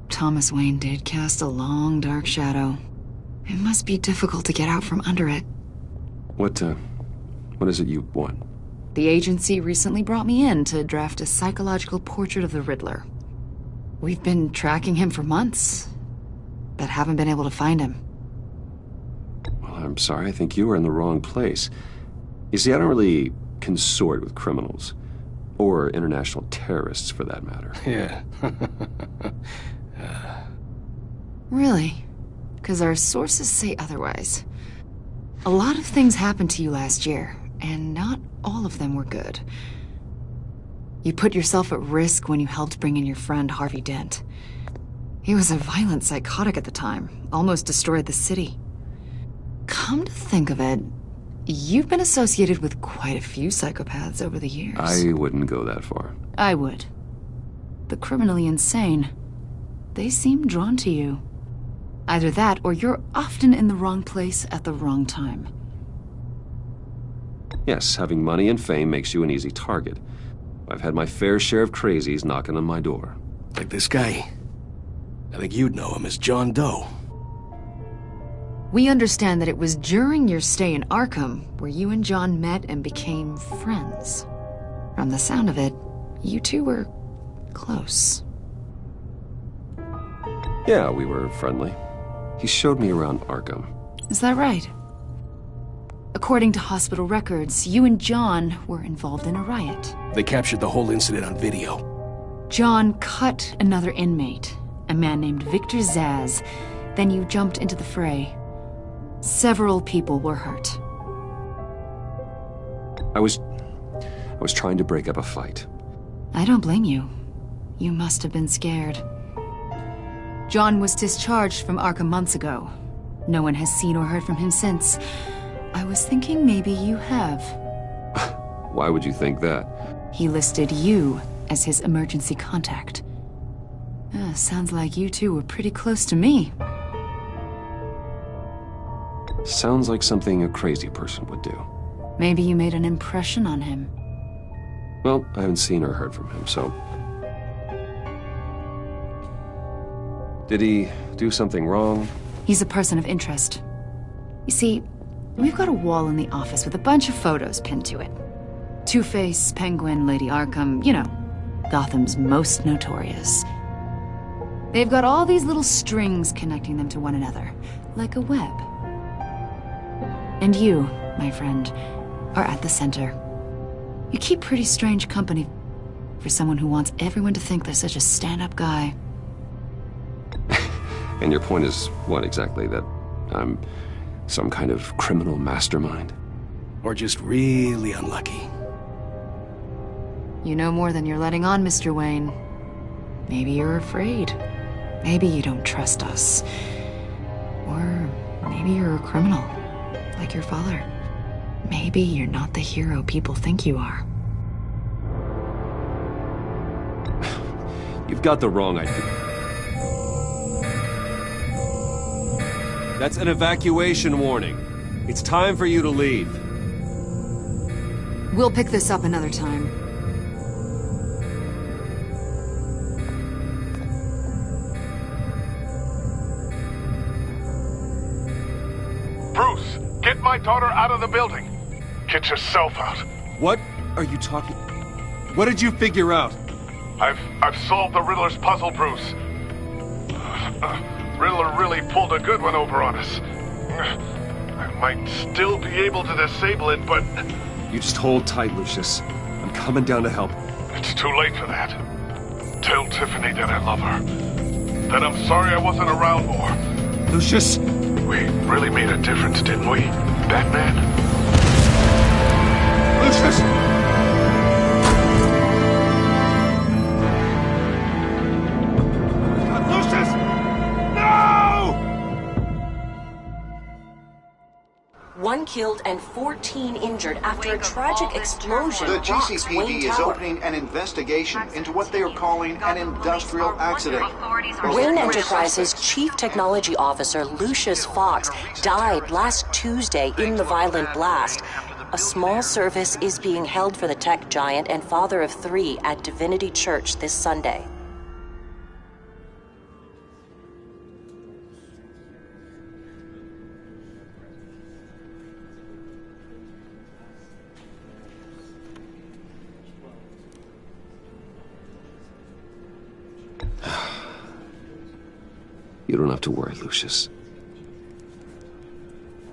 Thomas Wayne did cast a long, dark shadow. It must be difficult to get out from under it. What is it you want? The agency recently brought me in to draft a psychological portrait of the Riddler. We've been tracking him for months, but haven't been able to find him. Well, I'm sorry. I think you were in the wrong place. You see, I don't really consort with criminals. Or international terrorists, for that matter. Yeah. Really? Because our sources say otherwise. A lot of things happened to you last year, and not all of them were good. You put yourself at risk when you helped bring in your friend Harvey Dent. He was a violent psychotic at the time, almost destroyed the city. Come to think of it, you've been associated with quite a few psychopaths over the years. I wouldn't go that far. I would. The criminally insane. They seem drawn to you. Either that, or you're often in the wrong place at the wrong time. Yes, having money and fame makes you an easy target. I've had my fair share of crazies knocking on my door. Like this guy. I think you'd know him as John Doe. We understand that it was during your stay in Arkham where you and John met and became friends. From the sound of it, you two were close. Yeah, we were friendly. He showed me around Arkham. Is that right? According to hospital records, you and John were involved in a riot. They captured the whole incident on video. John cut another inmate, a man named Victor Zaz. Then you jumped into the fray. Several people were hurt. I was trying to break up a fight. I don't blame you. You must have been scared. John was discharged from Arkham months ago. No one has seen or heard from him since. I was thinking maybe you have. Why would you think that? He listed you as his emergency contact. Sounds like you two were pretty close to me. Sounds like something a crazy person would do. Maybe you made an impression on him. Well, I haven't seen or heard from him, so... Did he do something wrong? He's a person of interest. You see, we've got a wall in the office with a bunch of photos pinned to it. Two-Face, Penguin, Lady Arkham, you know, Gotham's most notorious. They've got all these little strings connecting them to one another, like a web. And you, my friend, are at the center. You keep pretty strange company for someone who wants everyone to think they're such a stand-up guy. And your point is what exactly? That I'm some kind of criminal mastermind? Or just really unlucky? You know more than you're letting on, Mr. Wayne. Maybe you're afraid. Maybe you don't trust us. Or maybe you're a criminal, like your father. Maybe you're not the hero people think you are. You've got the wrong idea. That's an evacuation warning. It's time for you to leave. We'll pick this up another time. Bruce, get my daughter out of the building. Get yourself out. What are you talking... What did you figure out? I've solved the Riddler's puzzle, Bruce. Riddler really pulled a good one over on us. I might still be able to disable it, but... You just hold tight, Lucius. I'm coming down to help. It's too late for that. Tell Tiffany that I love her. That I'm sorry I wasn't around more. Lucius! We really made a difference, didn't we, Batman? Lucius! One killed and 14 injured after a tragic explosion. The rocks GCPD Wayne is Tower. opening an investigation into what they are calling an industrial accident. Wayne Enterprises' Chief Technology Officer, Lucius Fox, died last Tuesday in the violent blast. A small service is being held for the tech giant and father of 3 at Divinity Church this Sunday. You don't have to worry, Lucius.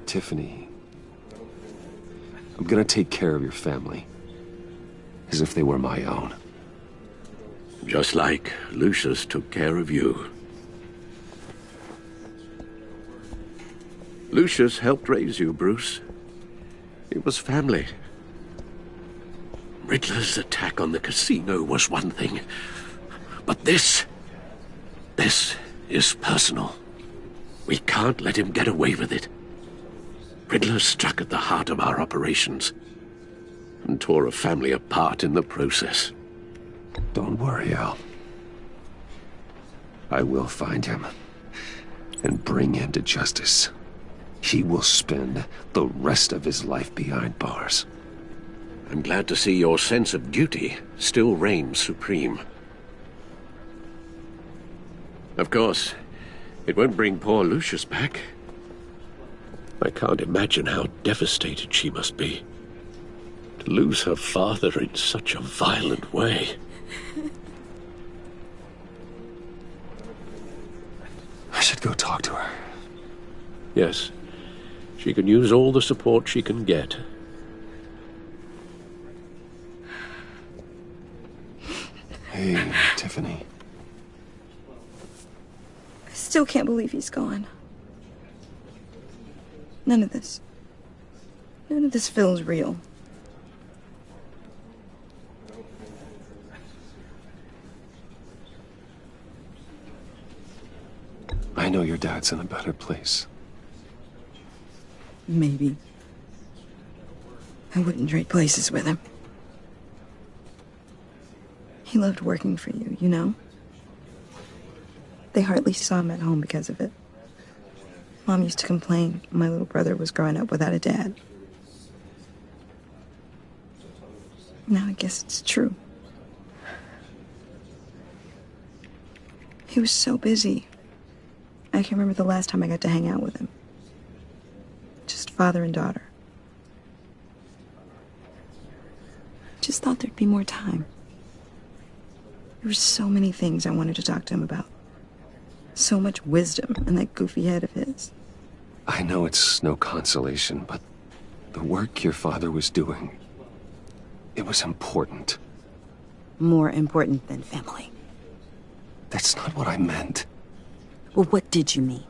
Tiffany, I'm gonna take care of your family. As if they were my own. Just like Lucius took care of you. Lucius helped raise you, Bruce. It was family. Riddler's attack on the casino was one thing. But this is personal. We can't let him get away with it. Riddler struck at the heart of our operations and tore a family apart in the process. Don't worry, Al. I will find him and bring him to justice. He will spend the rest of his life behind bars. I'm glad to see your sense of duty still reigns supreme. Of course, it won't bring poor Lucius back. I can't imagine how devastated she must be. To lose her father in such a violent way. I should go talk to her. Yes, she can use all the support she can get. Hey, Tiffany. I still can't believe he's gone. None of this feels real. I know your dad's in a better place. Maybe. I wouldn't trade places with him. He loved working for you, you know? They hardly saw him at home because of it. Mom used to complain my little brother was growing up without a dad. Now I guess it's true. He was so busy. I can't remember the last time I got to hang out with him. Just father and daughter. Just thought there'd be more time. There were so many things I wanted to talk to him about. So much wisdom in that goofy head of his. I know it's no consolation, but the work your father was doing, it was important. More important than family. That's not what I meant. Well, what did you mean?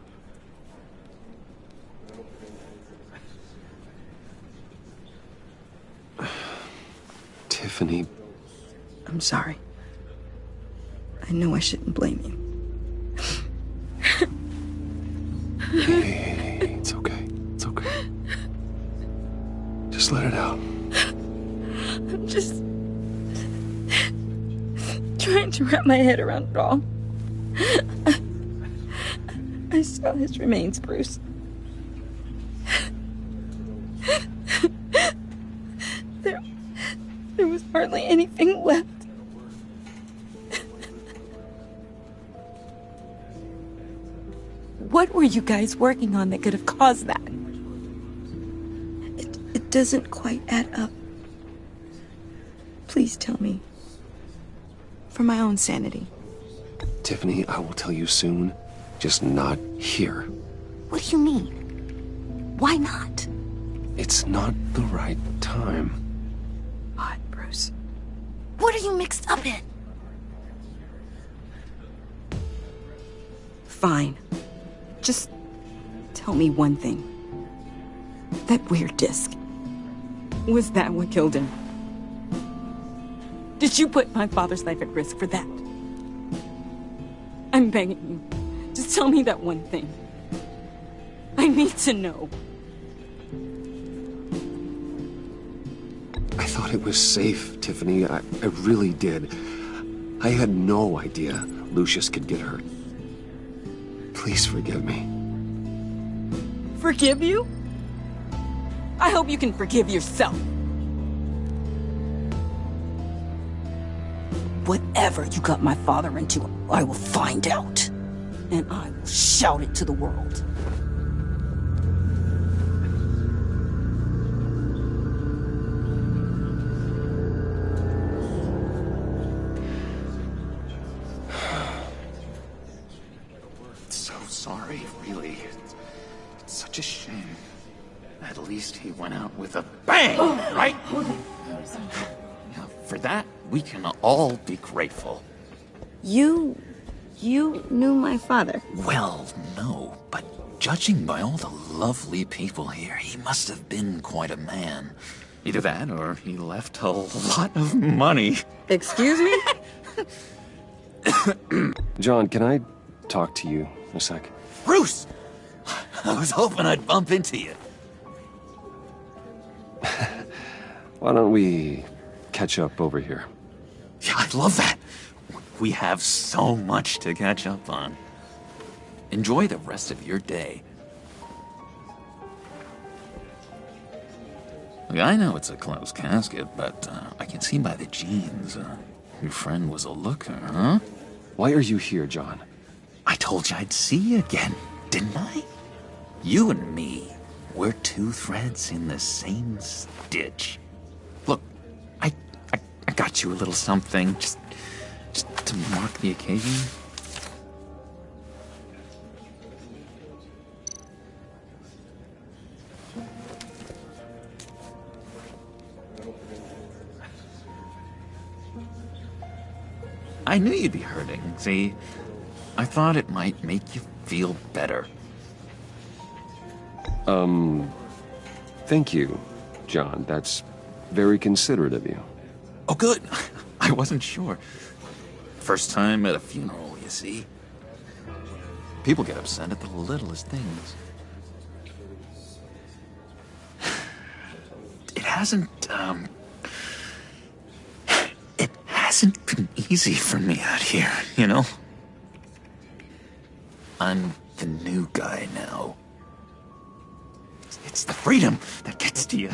Tiffany. I'm sorry. I know I shouldn't blame you. Hey, it's okay. It's okay. Just let it out. I'm just trying to wrap my head around it all. I saw his remains, Bruce. There was hardly anything left. What were you guys working on that could have caused that? It doesn't quite add up. Please tell me. For my own sanity. Tiffany, I will tell you soon. Just not here. What do you mean? Why not? It's not the right time. What, Bruce? What are you mixed up in? Fine. Just tell me one thing. That weird disc. Was that what killed him? Did you put my father's life at risk for that? I'm begging you. Just tell me that one thing. I need to know. I thought it was safe, Tiffany. I really did. I had no idea Lucius could get hurt. Please forgive me. Forgive you? I hope you can forgive yourself. Whatever you got my father into, I will find out. And I will shout it to the world. So sorry, really. It's such a shame. At least he went out with a bang, right? Yeah, for that, we can all be grateful. You knew my father? Well, no, but judging by all the lovely people here, he must have been quite a man. Either that, or he left a lot of money. Excuse me? John, can I talk to you a sec? Bruce! I was hoping I'd bump into you. Why don't we catch up over here? Yeah, I'd love that. We have so much to catch up on. Enjoy the rest of your day. Look, I know it's a closed casket, but I can see by the jeans. Your friend was a looker, huh? Why are you here, John? I told you I'd see you again, didn't I? You and me, we're two threads in the same stitch. Look, I got you a little something, just to mark the occasion. I knew you'd be hurting, see? I thought it might make you feel better. Thank you, John. That's very considerate of you. Oh, good. I wasn't sure. First time at a funeral, you see. People get upset at the littlest things. It hasn't been easy for me out here, you know? I'm the new guy now. It's the freedom that gets to you.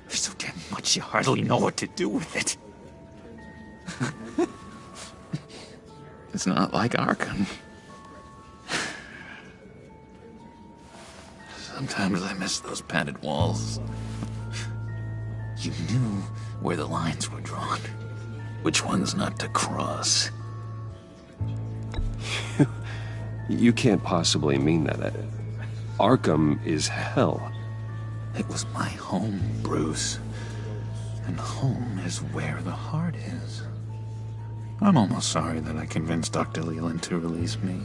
There's so damn much you hardly know what to do with it. It's not like Arkham. Sometimes I miss those padded walls. You knew where the lines were drawn. Which ones not to cross. You can't possibly mean that. Arkham is hell. It was my home, Bruce. And home is where the heart is. I'm almost sorry that I convinced Dr. Leland to release me.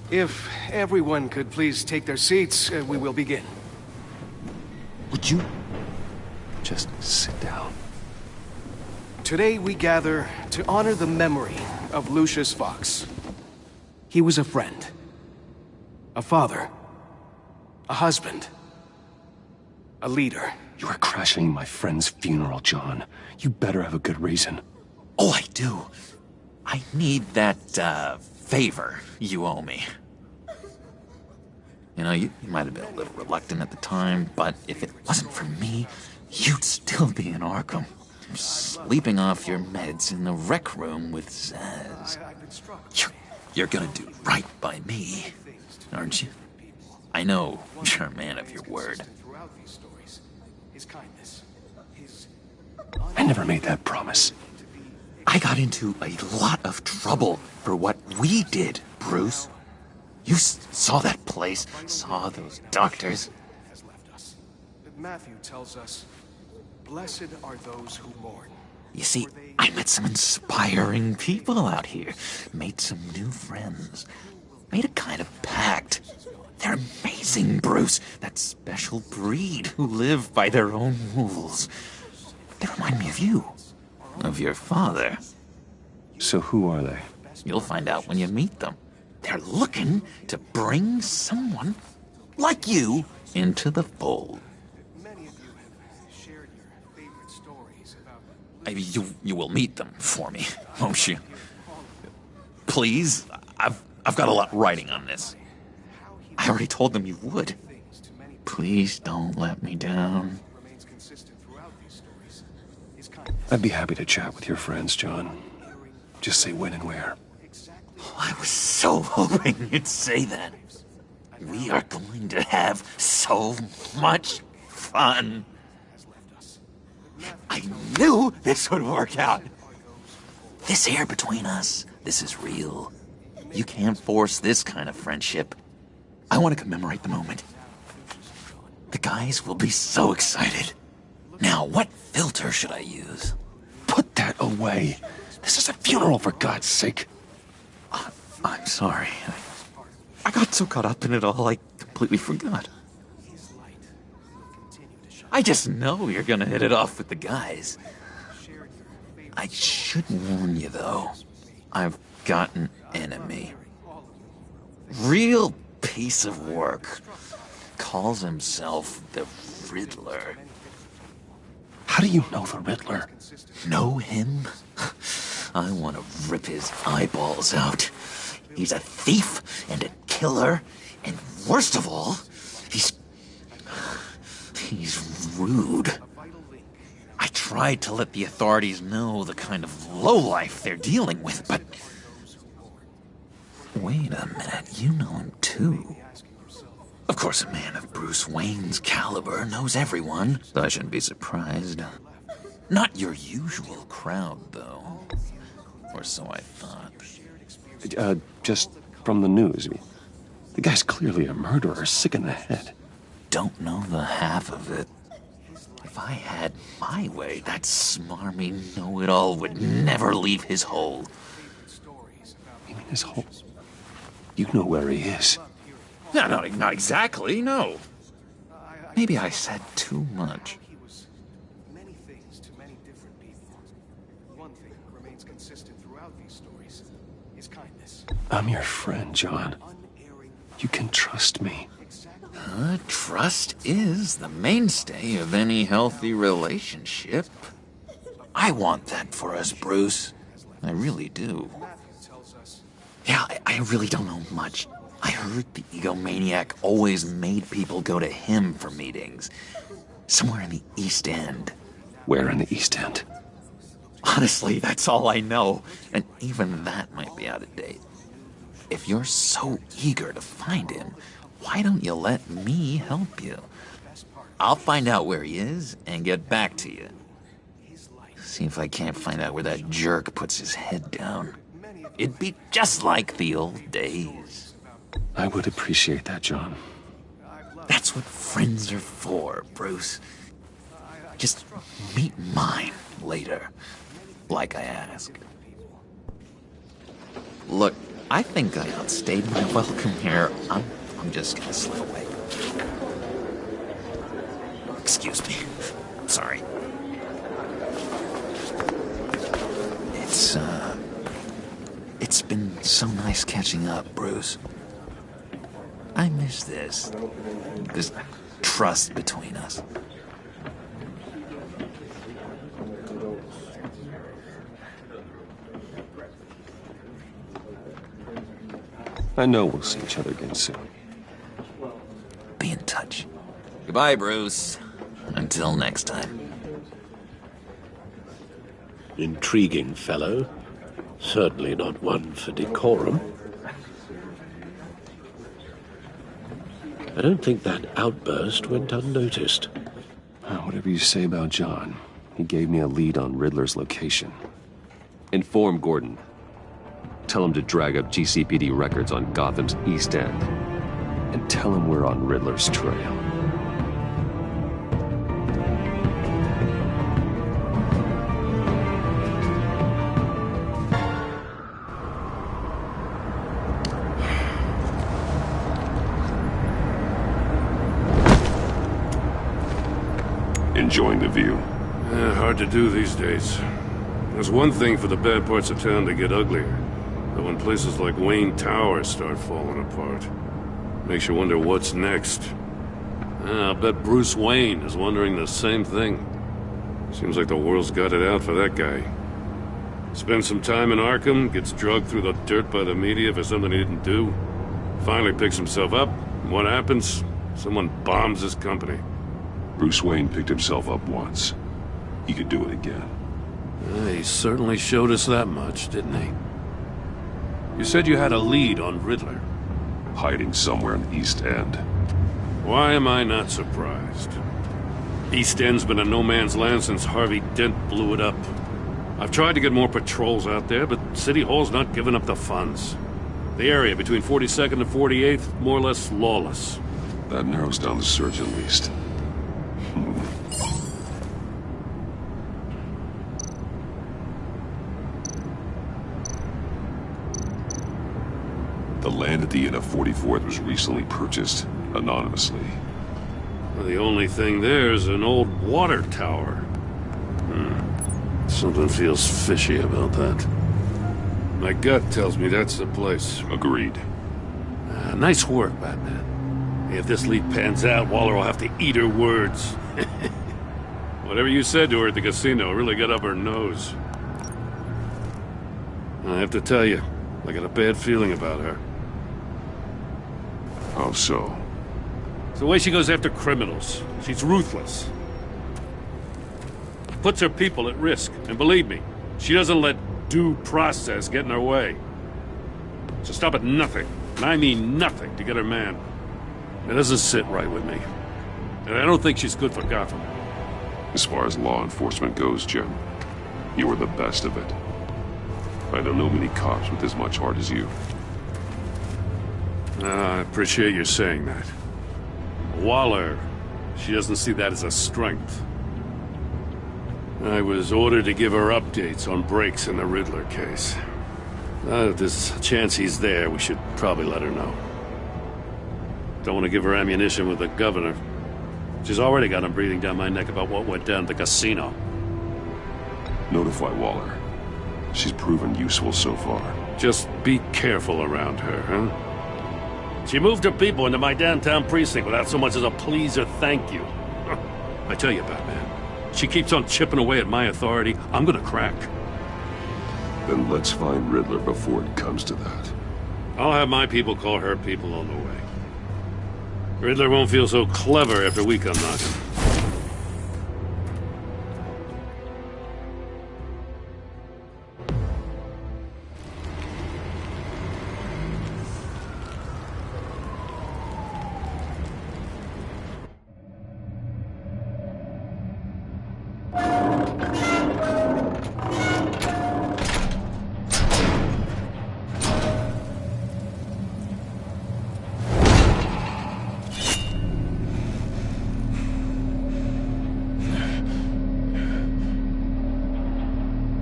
If everyone could please take their seats, we will begin. Would you just sit down? Today we gather to honor the memory of Lucius Fox. He was a friend, a father, a husband, a leader. You are crashing my friend's funeral, John. You better have a good reason. Oh, I do. I need that, favor you owe me. You know, you might have been a little reluctant at the time, but if it wasn't for me, you'd still be in Arkham. Sleeping off your meds in the rec room with Zaz. You're gonna do right by me, aren't you? I know you're a man of your word. I never made that promise. I got into a lot of trouble for what we did, Bruce. You saw that place, saw those doctors. Matthew tells us, blessed are those who mourn. You see, I met some inspiring people out here. Made some new friends. Made a kind of pact. They're amazing, Bruce. That special breed who live by their own rules. They remind me of you. Of your father. So who are they? You'll find out when you meet them. They're looking to bring someone like you into the fold. You will meet them for me, won't you? Please, I've got a lot riding on this. I already told them you would. Please don't let me down. I'd be happy to chat with your friends, John. Just say when and where. Oh, I was so hoping you'd say that. We are going to have so much fun. I knew this would work out. This air between us, this is real. You can't force this kind of friendship. I want to commemorate the moment. The guys will be so excited. Now, what filter should I use? Put that away. This is a funeral, for God's sake. I'm sorry. I got so caught up in it all, I completely forgot. I just know you're gonna hit it off with the guys. I should warn you, though. I've got an enemy. Real piece of work. Calls himself the Riddler. How do you know the Riddler? Know him? I want to rip his eyeballs out. He's a thief and a killer, and worst of all, rude. I tried to let the authorities know the kind of lowlife they're dealing with, but... Wait a minute, you know him too. Of course, a man of Bruce Wayne's caliber knows everyone, so I shouldn't be surprised. Not your usual crowd, though. Or so I thought. Just from the news. The guy's clearly a murderer, sick in the head. Don't know the half of it. If I had my way, that smarmy know-it-all would never leave his hole. You mean his hole? You know where he is. No, not exactly, no. Maybe I said too much. Many things to many different people. One thing remains consistent throughout these stories is kindness. I'm your friend, John. You can trust me. Trust is the mainstay of any healthy relationship. I want that for us, Bruce. I really do. Yeah, I really don't know much. I heard the egomaniac always made people go to him for meetings. Somewhere in the East End. Where in the East End? Honestly, that's all I know. And even that might be out of date. If you're so eager to find him, why don't you let me help you? I'll find out where he is and get back to you. See if I can't find out where that jerk puts his head down. It'd be just like the old days. I would appreciate that, John. That's what friends are for, Bruce. Just meet mine later, like I asked. Look, I think I outstayed my welcome here. I'm just gonna slip away. Excuse me. Sorry. It's been so nice catching up, Bruce. I miss this trust between us. I know we'll see each other again soon. Be in touch. Goodbye, Bruce. Until next time. Intriguing fellow. Certainly not one for decorum. I don't think that outburst went unnoticed. Whatever you say about John, he gave me a lead on Riddler's location. Inform Gordon. Tell him to drag up GCPD records on Gotham's East End. And tell him we're on Riddler's trail. Enjoying the view? Hard to do these days. There's one thing for the bad parts of town to get uglier. But when places like Wayne Tower start falling apart, makes you wonder what's next. I'll bet Bruce Wayne is wondering the same thing. Seems like the world's got it out for that guy. Spends some time in Arkham, gets drugged through the dirt by the media for something he didn't do. Finally picks himself up, and what happens? Someone bombs his company. Bruce Wayne picked himself up once. He could do it again. He certainly showed us that much, didn't he? You said you had a lead on Riddler. Hiding somewhere in the East End. Why am I not surprised? East End's been a no-man's land since Harvey Dent blew it up. I've tried to get more patrols out there, but City Hall's not giving up the funds. The area between 42nd and 48th, more or less lawless. That narrows down the search at least. The land at the end of 44th was recently purchased, anonymously. Well, the only thing there is an old water tower. Something feels fishy about that. My gut tells me that's the place. Agreed. Nice work, Batman. If this lead pans out, Waller will have to eat her words. Whatever you said to her at the casino really got up her nose. I have to tell you, I got a bad feeling about her. How so? It's the way she goes after criminals. She's ruthless. puts her people at risk. And believe me, she doesn't let due process get in her way. So stop at nothing, and I mean nothing, to get her man. It doesn't sit right with me. And I don't think she's good for Gotham. As far as law enforcement goes, Jim, you are the best of it. I don't know many cops with as much heart as you. I appreciate you saying that. Waller, she doesn't see that as a strength. I was ordered to give her updates on breaks in the Riddler case. If there's a chance he's there, we should probably let her know. Don't want to give her ammunition with the governor. She's already got him breathing down my neck about what went down at the casino. Notify Waller. She's proven useful so far. Just be careful around her, huh? She moved her people into my downtown precinct without so much as a please or thank you. I tell you, Batman, she keeps on chipping away at my authority, I'm gonna crack. Then let's find Riddler before it comes to that. I'll have my people call her people on the way. Riddler won't feel so clever after we come knocking.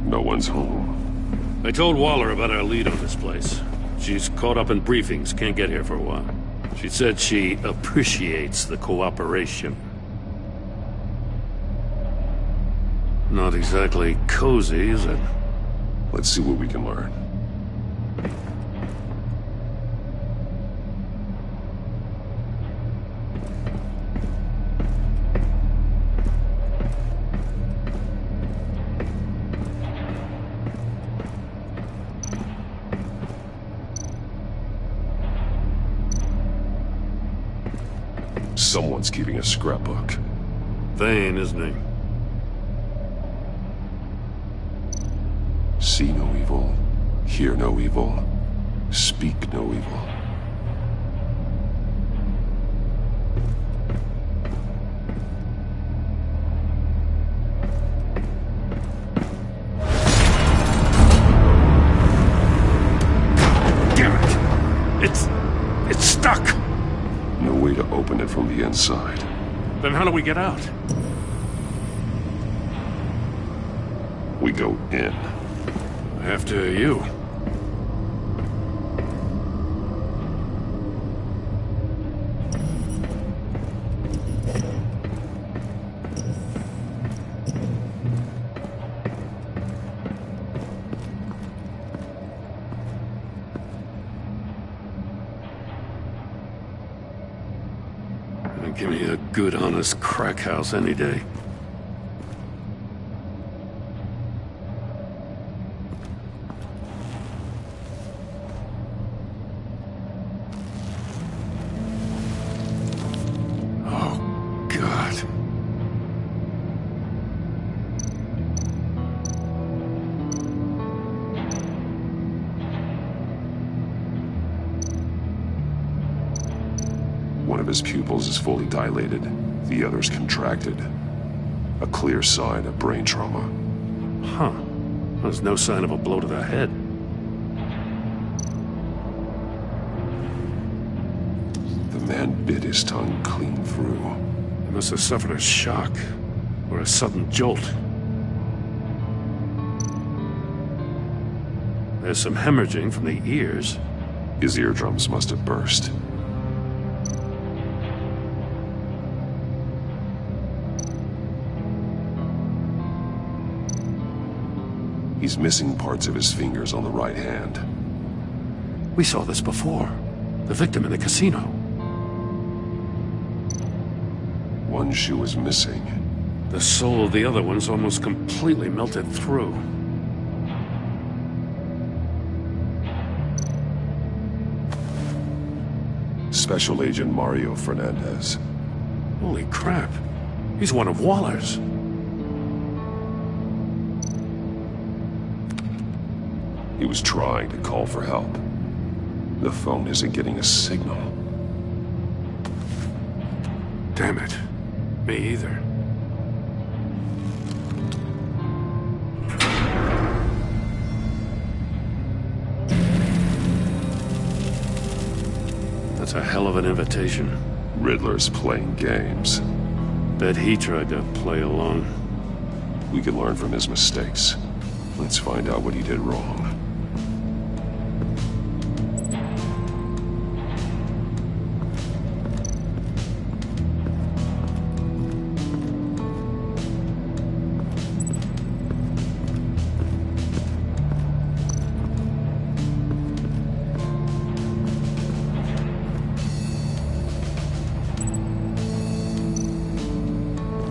No one's home. I told Waller about our lead on this place. She's caught up in briefings, can't get here for a while. She said she appreciates the cooperation. Not exactly cozy, is it? Let's see what we can learn. Someone's keeping a scrapbook. Thane, isn't he? See no evil, hear no evil, speak no evil. Damn it! It's stuck! No way to open it from the inside. Then how do we get out? We go in. After you. Give me a good, honest crack house any day. Oh, God. One of his pupils is fully dilated, the other's contracted. A clear sign of brain trauma. Huh. There's no sign of a blow to the head. The man bit his tongue clean through. He must have suffered a shock, or a sudden jolt. There's some hemorrhaging from the ears. His eardrums must have burst. He's missing parts of his fingers on the right hand. We saw this before. The victim in the casino. One shoe is missing. The sole of the other one's almost completely melted through. Special Agent Mario Fernandez. Holy crap. He's one of Waller's. He was trying to call for help. The phone isn't getting a signal. Damn it. Me either. That's a hell of an invitation. Riddler's playing games. Bet he tried to play along. We can learn from his mistakes. Let's find out what he did wrong.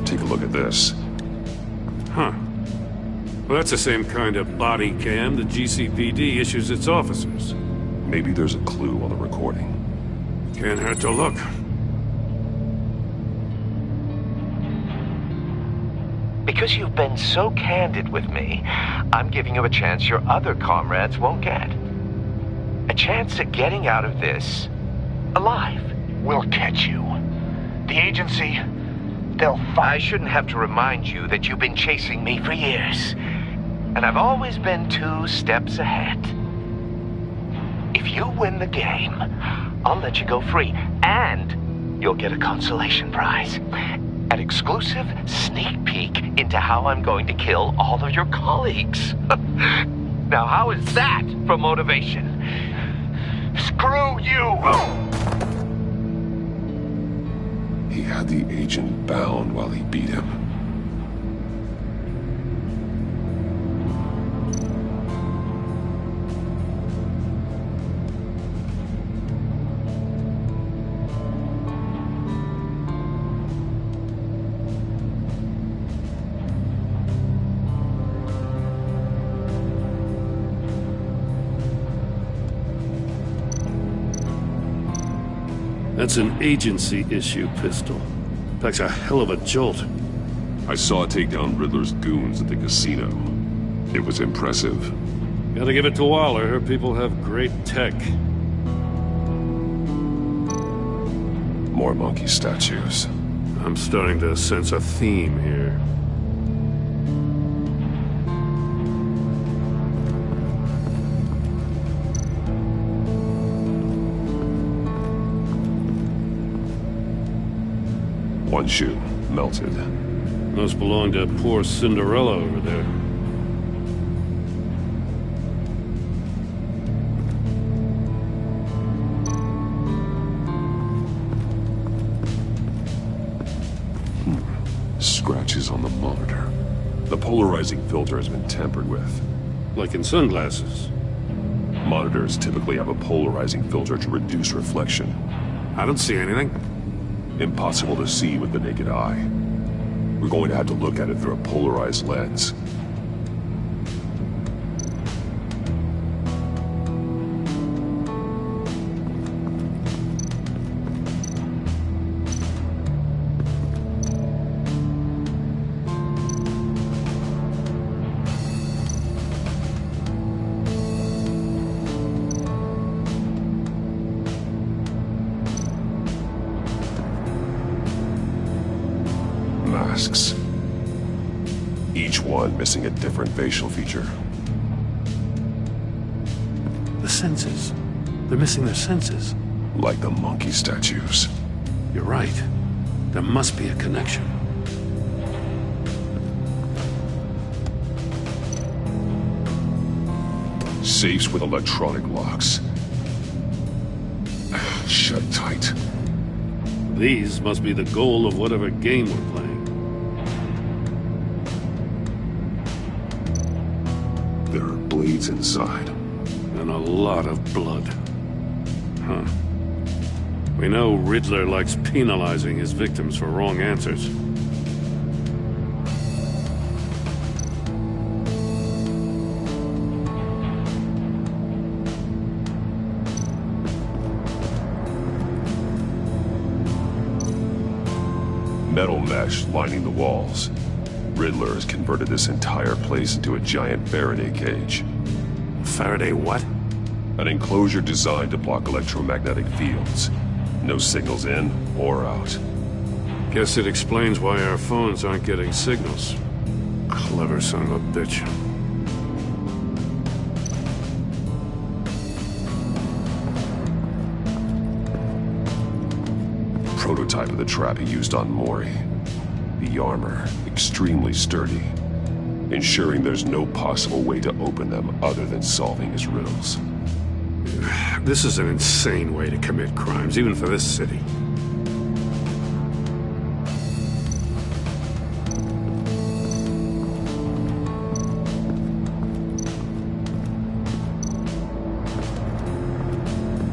Take a look at this. Huh. Well, that's the same kind of body cam the GCPD issues its officers. Maybe there's a clue on the recording. Can't hurt to look. Because you've been so candid with me, I'm giving you a chance your other comrades won't get. A chance at getting out of this alive. We'll catch you. The agency, they'll find... I shouldn't have to remind you that you've been chasing me for years. And I've always been 2 steps ahead. If you win the game, I'll let you go free. And you'll get a consolation prize. An exclusive sneak peek into how I'm going to kill all of your colleagues. Now, how is that for motivation? Screw you! He had the agent bound while he beat him. That's an agency-issue pistol. Packs a hell of a jolt. I saw it take down Riddler's goons at the casino. It was impressive. Gotta give it to Waller. Her people have great tech. More monkey statues. I'm starting to sense a theme here. One shoe, melted. Must belong to poor Cinderella over there. Scratches on the monitor. The polarizing filter has been tampered with. Like in sunglasses. Monitors typically have a polarizing filter to reduce reflection. I don't see anything. Impossible to see with the naked eye. We're going to have to look at it through a polarized lens. Masks. Each one missing a different facial feature. The senses. They're missing their senses. Like the monkey statues. You're right. There must be a connection. Safes with electronic locks. Shut tight. These must be the goal of whatever game we're playing. There are blades inside. And a lot of blood. Huh. We know Riddler likes penalizing his victims for wrong answers. Metal mesh lining the walls. Riddler has converted this entire place into a giant Faraday cage. Faraday what? An enclosure designed to block electromagnetic fields. No signals in or out. Guess it explains why our phones aren't getting signals. Clever son of a bitch. Prototype of the trap he used on Mori. The armor, extremely sturdy, ensuring there's no possible way to open them other than solving his riddles. This is an insane way to commit crimes, even for this city.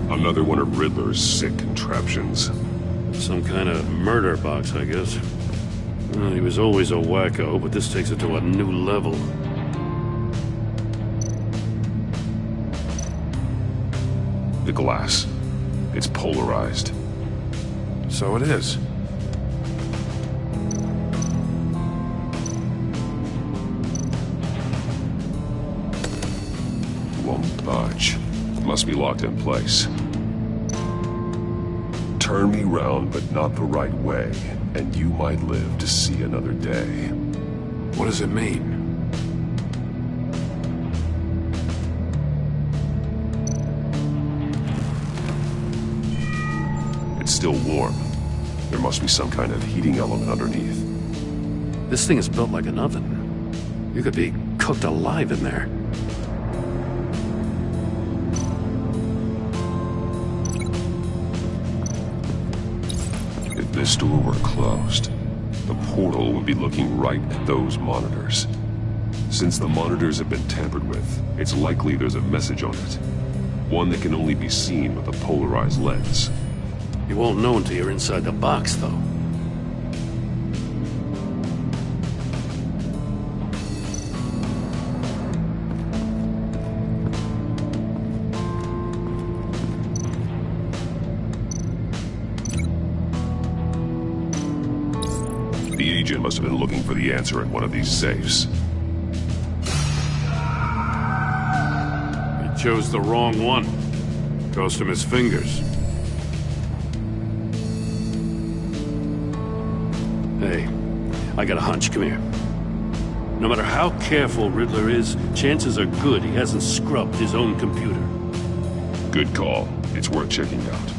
Another one of Riddler's sick contraptions. Some kind of murder box, I guess. Well, he was always a wacko, but this takes it to a new level. The glass. It's polarized. So it is. Won't budge. Must be locked in place. Turn me round, but not the right way, and you might live to see another day. What does it mean? It's still warm. There must be some kind of heating element underneath. This thing is built like an oven. You could be cooked alive in there. If this door were closed, the portal would be looking right at those monitors. Since the monitors have been tampered with, it's likely there's a message on it. One that can only be seen with a polarized lens. You won't know until you're inside the box, though. The agent must have been looking for the answer in one of these safes. He chose the wrong one. Cost him his fingers. Hey, I got a hunch. Come here. No matter how careful Riddler is, chances are good he hasn't scrubbed his own computer. Good call. It's worth checking out.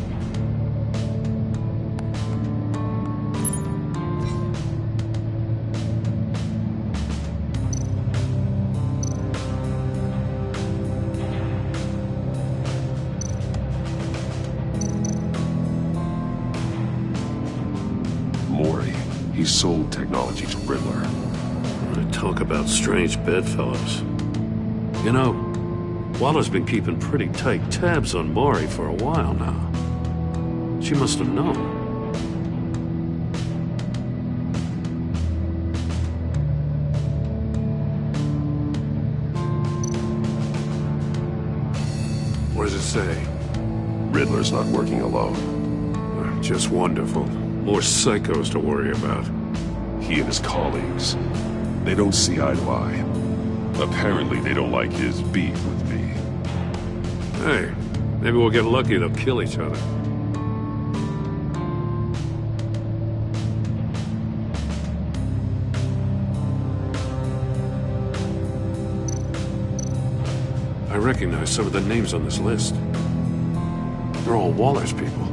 Mori. He sold technology to Riddler. Talk about strange bedfellows. You know, Waller's been keeping pretty tight tabs on Mori for a while now. She must have known. What does it say? Riddler's not working alone. Just wonderful. More psychos to worry about. He and his colleagues. They don't see eye to eye. Apparently they don't like his beef with me. Hey, maybe we'll get lucky they'll kill each other. I recognize some of the names on this list. They're all Waller's people.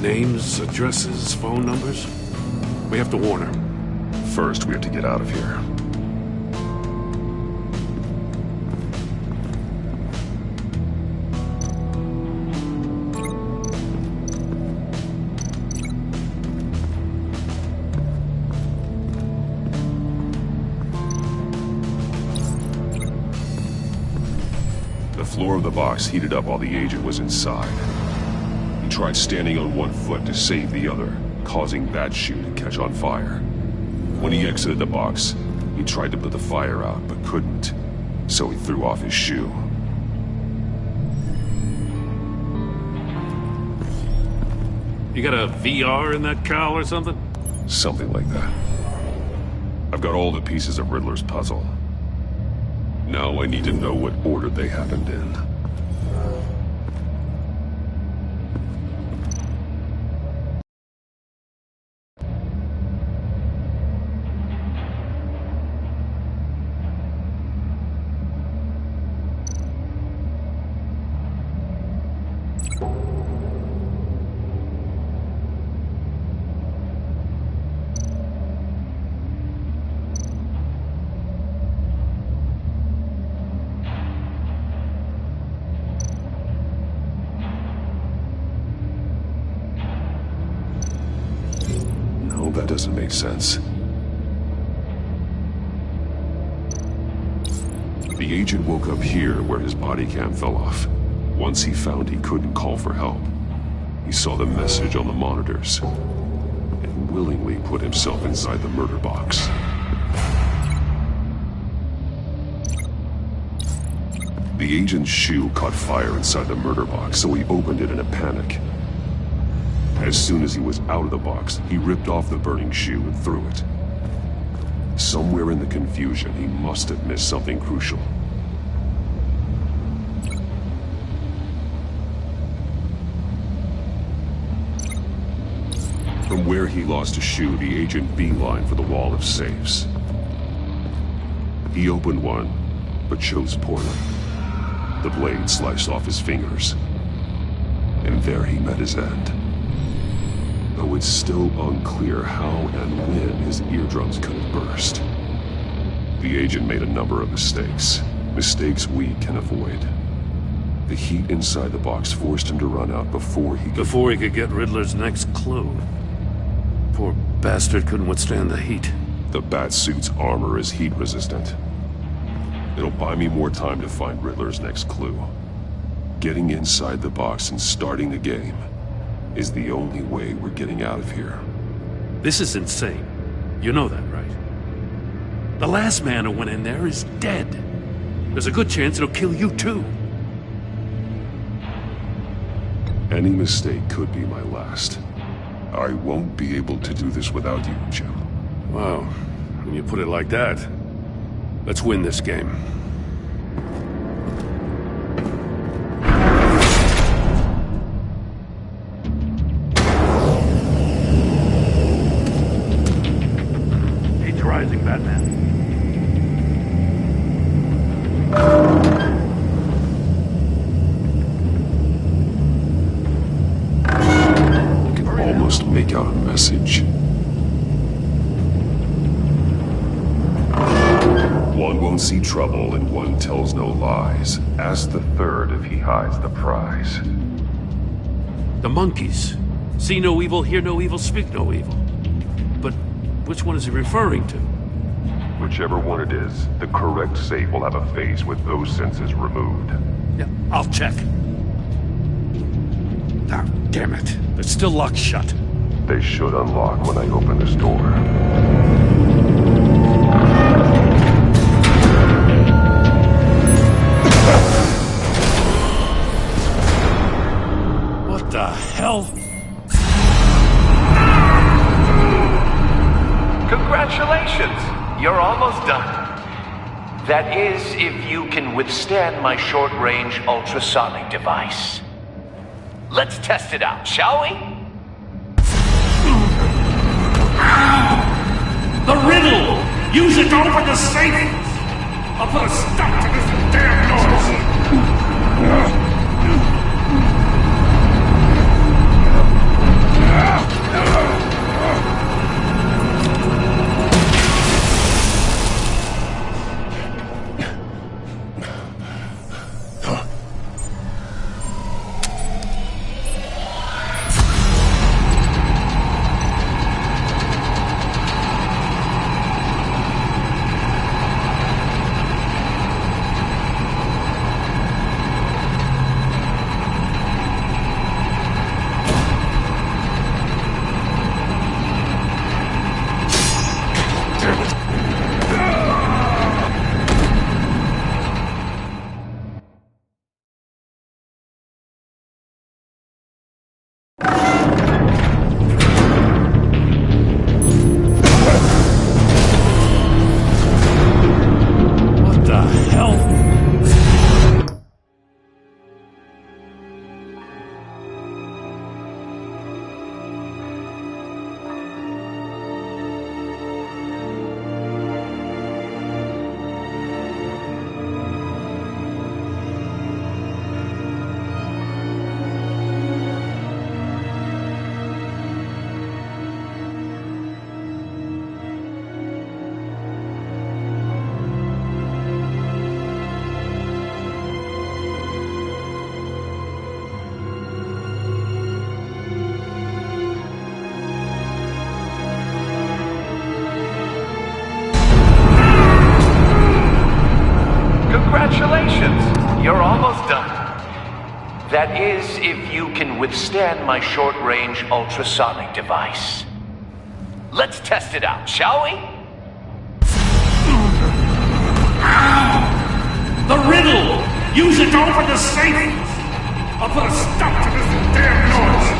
Names, addresses, phone numbers. We have to warn her. First, we have to get out of here. The floor of the box heated up while the agent was inside. He tried standing on one foot to save the other, causing that shoe to catch on fire. When he exited the box, he tried to put the fire out, but couldn't, so he threw off his shoe. You got a VR in that cowl or something? Something like that. I've got all the pieces of Riddler's puzzle. Now I need to know what order they happened in. No, that doesn't make sense. The agent woke up here where his body cam fell off. Once he found he couldn't call for help, he saw the message on the monitors and willingly put himself inside the murder box. The agent's shoe caught fire inside the murder box, so he opened it in a panic. As soon as he was out of the box, he ripped off the burning shoe and threw it. Somewhere in the confusion, he must have missed something crucial. From where he lost a shoe, the agent beelined for the wall of safes. He opened one, but chose poorly. The blade sliced off his fingers, and there he met his end. Though it's still unclear how and when his eardrums could have burst. The agent made a number of mistakes. Mistakes we can avoid. The heat inside the box forced him to run out before he could get Riddler's next clue. Poor bastard couldn't withstand the heat. The Batsuit's armor is heat resistant. It'll buy me more time to find Riddler's next clue. Getting inside the box and starting the game is the only way we're getting out of here. This is insane. You know that, right? The last man who went in there is dead. There's a good chance it'll kill you too. Any mistake could be my last. I won't be able to do this without you, Jim. Wow, when you put it like that, let's win this game. He's rising, Batman. I can almost make out a message. One won't see trouble and one tells no lies. Ask the third if he hides the prize. The monkeys. See no evil, hear no evil, speak no evil. But which one is he referring to? Whichever one it is, the correct safe will have a face with those senses removed. Yeah, I'll check. Ah, damn it. They're still locked shut. They should unlock when I open this door. What the hell? Congratulations! You're almost done. That is, if you can withstand my short-range ultrasonic device. Let's test it out, shall we? The riddle! Use it to open the safe! I'll put a stop to this damn noise! You're almost done. That is, if you can withstand my short-range ultrasonic device. Let's test it out, shall we? The riddle! Use it to open the safe! I'll put a stop to this damn noise!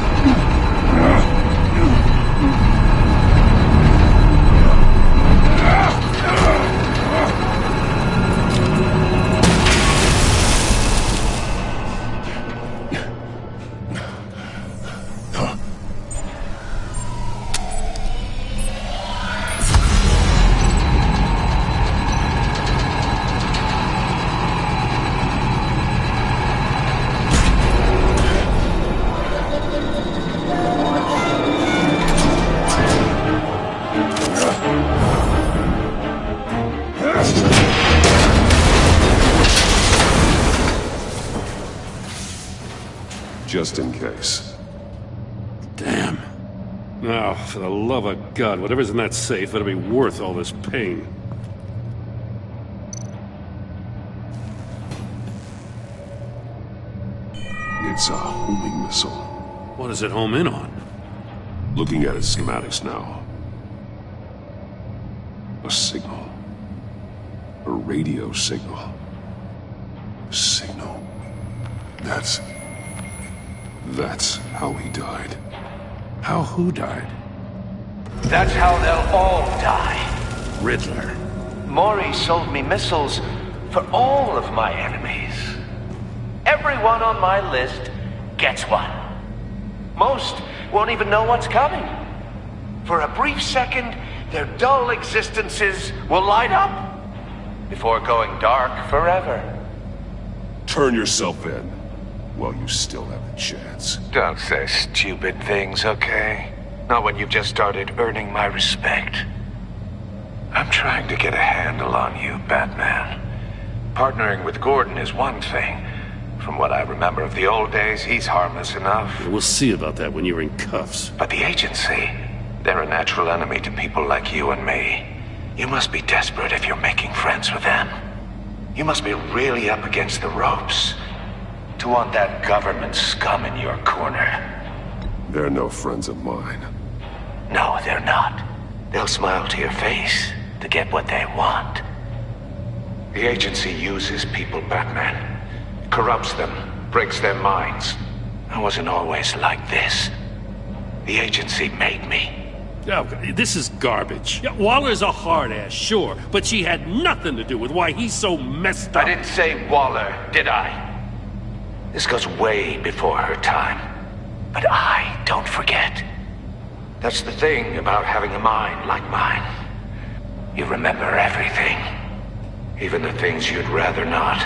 Just in case. Damn. Now, for the love of God, whatever's in that safe better be worth all this pain. It's a homing missile. What does it home in on? Looking at its schematics now. A signal. A radio signal. Signal. That's how he died. How who died? That's how they'll all die. Riddler. Maury sold me missiles for all of my enemies. Everyone on my list gets one. Most won't even know what's coming. For a brief second, their dull existences will light up before going dark forever. Turn yourself in while you still have the chance. Don't say stupid things, okay? Not when you've just started earning my respect. I'm trying to get a handle on you, Batman. Partnering with Gordon is one thing. From what I remember of the old days, he's harmless enough. We'll see about that when you're in cuffs. But the agency, they're a natural enemy to people like you and me. You must be desperate if you're making friends with them. You must be really up against the ropes to want that government scum in your corner. They're no friends of mine. No, they're not. They'll smile to your face to get what they want. The agency uses people, Batman. Corrupts them, breaks their minds. I wasn't always like this. The agency made me. Oh, this is garbage. Yeah, Waller's a hard-ass, sure, but she had nothing to do with why he's so messed up. I didn't say Waller, did I? This goes way before her time. But I don't forget. That's the thing about having a mind like mine. You remember everything. Even the things you'd rather not.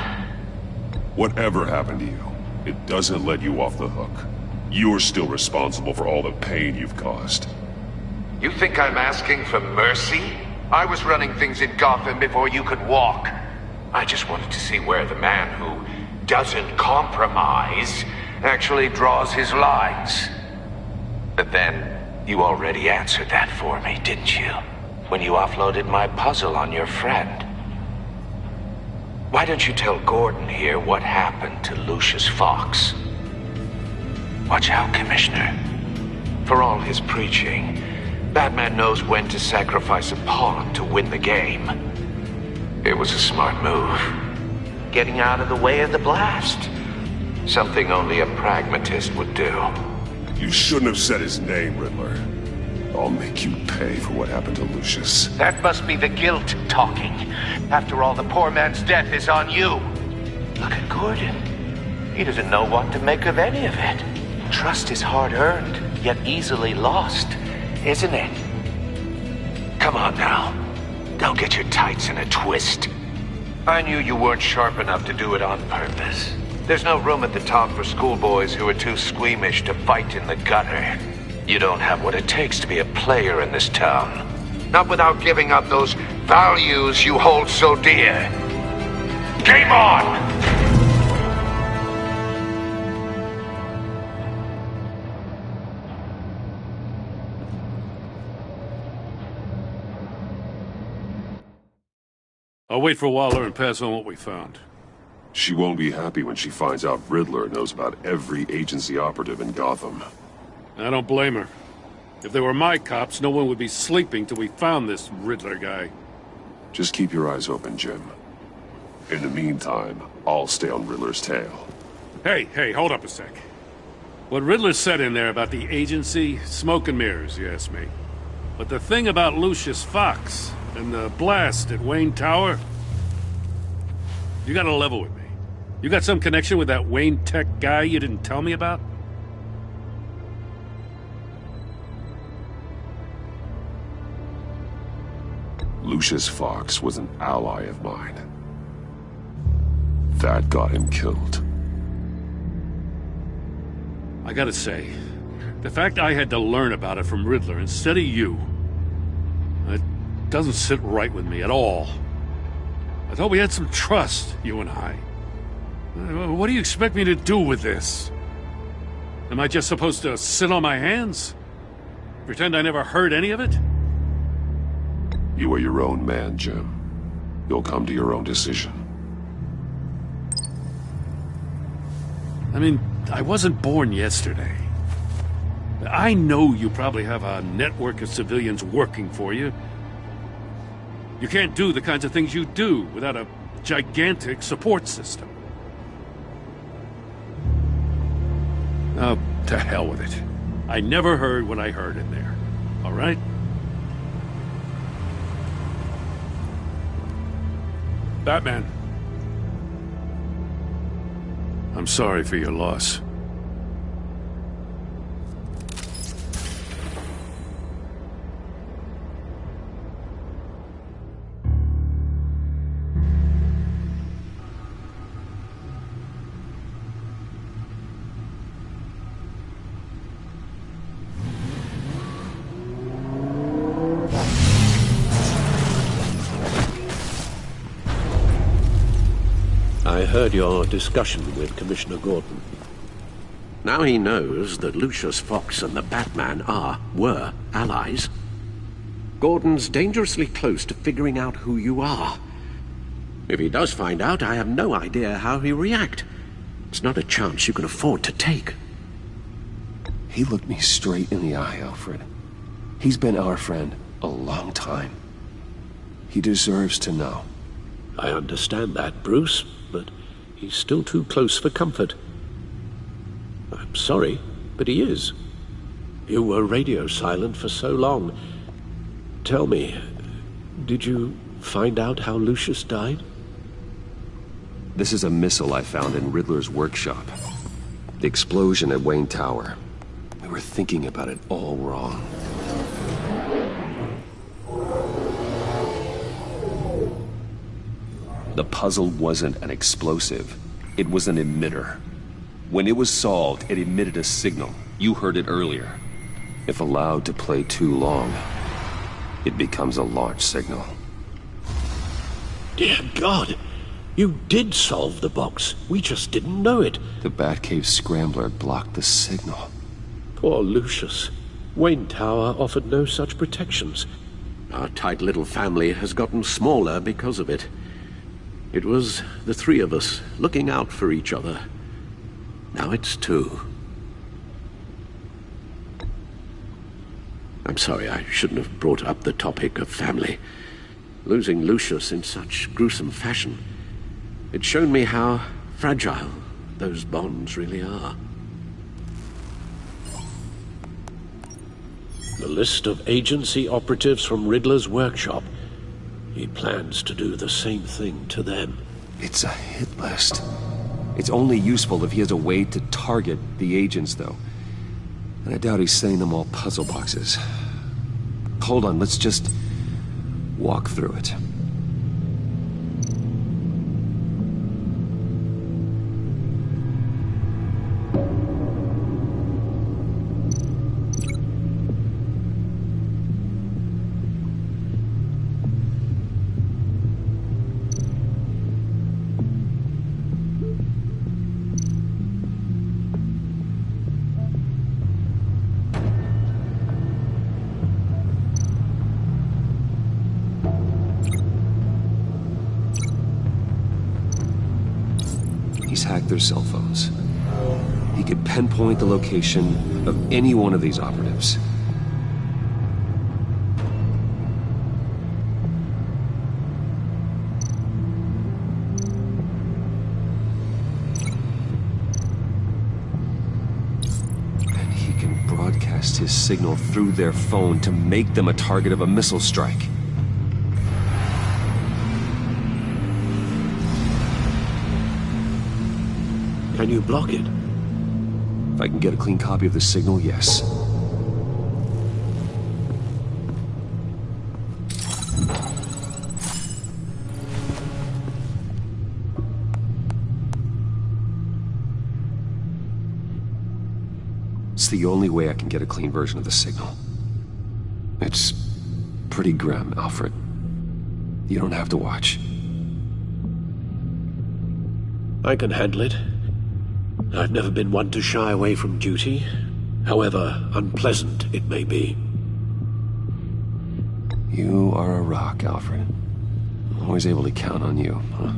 Whatever happened to you, it doesn't let you off the hook. You're still responsible for all the pain you've caused. You think I'm asking for mercy? I was running things in Gotham before you could walk. I just wanted to see where the man who doesn't compromise actually draws his lines. But then, you already answered that for me, didn't you? When you offloaded my puzzle on your friend. Why don't you tell Gordon here what happened to Lucius Fox? Watch out, Commissioner. For all his preaching, Batman knows when to sacrifice a pawn to win the game. It was a smart move. Getting out of the way of the blast. Something only a pragmatist would do. You shouldn't have said his name, Riddler. I'll make you pay for what happened to Lucius. That must be the guilt talking. After all, the poor man's death is on you. Look at Gordon. He doesn't know what to make of any of it. Trust is hard-earned, yet easily lost, isn't it? Come on now. Don't get your tights in a twist. I knew you weren't sharp enough to do it on purpose. There's no room at the top for schoolboys who are too squeamish to fight in the gutter. You don't have what it takes to be a player in this town. Not without giving up those values you hold so dear. Game on! I'll wait for Waller and pass on what we found. She won't be happy when she finds out Riddler knows about every agency operative in Gotham. I don't blame her. If they were my cops, no one would be sleeping till we found this Riddler guy. Just keep your eyes open, Jim. In the meantime, I'll stay on Riddler's tail. Hey, hold up a sec. What Riddler said in there about the agency, smoke and mirrors, you ask me. But the thing about Lucius Fox and the blast at Wayne Tower, you gotta level with me. You got some connection with that Wayne Tech guy you didn't tell me about? Lucius Fox was an ally of mine. That got him killed. I gotta say, the fact I had to learn about it from Riddler instead of you, it doesn't sit right with me at all. I thought we had some trust, you and I. What do you expect me to do with this? Am I just supposed to sit on my hands? Pretend I never heard any of it? You are your own man, Jim. You'll come to your own decision. I mean, I wasn't born yesterday. I know you probably have a network of civilians working for you. You can't do the kinds of things you do without a gigantic support system. Oh, to hell with it. I never heard what I heard in there. All right? Batman. I'm sorry for your loss. I heard your discussion with Commissioner Gordon. Now he knows that Lucius Fox and the Batman were allies. Gordon's dangerously close to figuring out who you are. If he does find out, I have no idea how he'll react. It's not a chance you can afford to take. He looked me straight in the eye, Alfred. He's been our friend a long time. He deserves to know. I understand that, Bruce, but he's still too close for comfort. I'm sorry, but he is. You were radio silent for so long. Tell me, did you find out how Lucius died? This is a missile I found in Riddler's workshop. The explosion at Wayne Tower. We were thinking about it all wrong. The puzzle wasn't an explosive. It was an emitter. When it was solved, it emitted a signal. You heard it earlier. If allowed to play too long, it becomes a launch signal. Dear God! You did solve the box. We just didn't know it. The Batcave scrambler blocked the signal. Poor Lucius. Wayne Tower offered no such protections. Our tight little family has gotten smaller because of it. It was the three of us looking out for each other. Now it's two. I'm sorry, I shouldn't have brought up the topic of family. Losing Lucius in such gruesome fashion, it's shown me how fragile those bonds really are. The list of agency operatives from Riddler's workshop. He plans to do the same thing to them. It's a hit list. It's only useful if he has a way to target the agents, though. And I doubt he's setting them all puzzle boxes. Hold on, let's just walk through it. He's hacked their cell phones. He could pinpoint the location of any one of these operatives. And he can broadcast his signal through their phone to make them a target of a missile strike. Can you block it? If I can get a clean copy of the signal, yes. It's the only way I can get a clean version of the signal. It's pretty grim, Alfred. You don't have to watch. I can handle it. I've never been one to shy away from duty, however unpleasant it may be. You are a rock, Alfred. Always able to count on you, huh?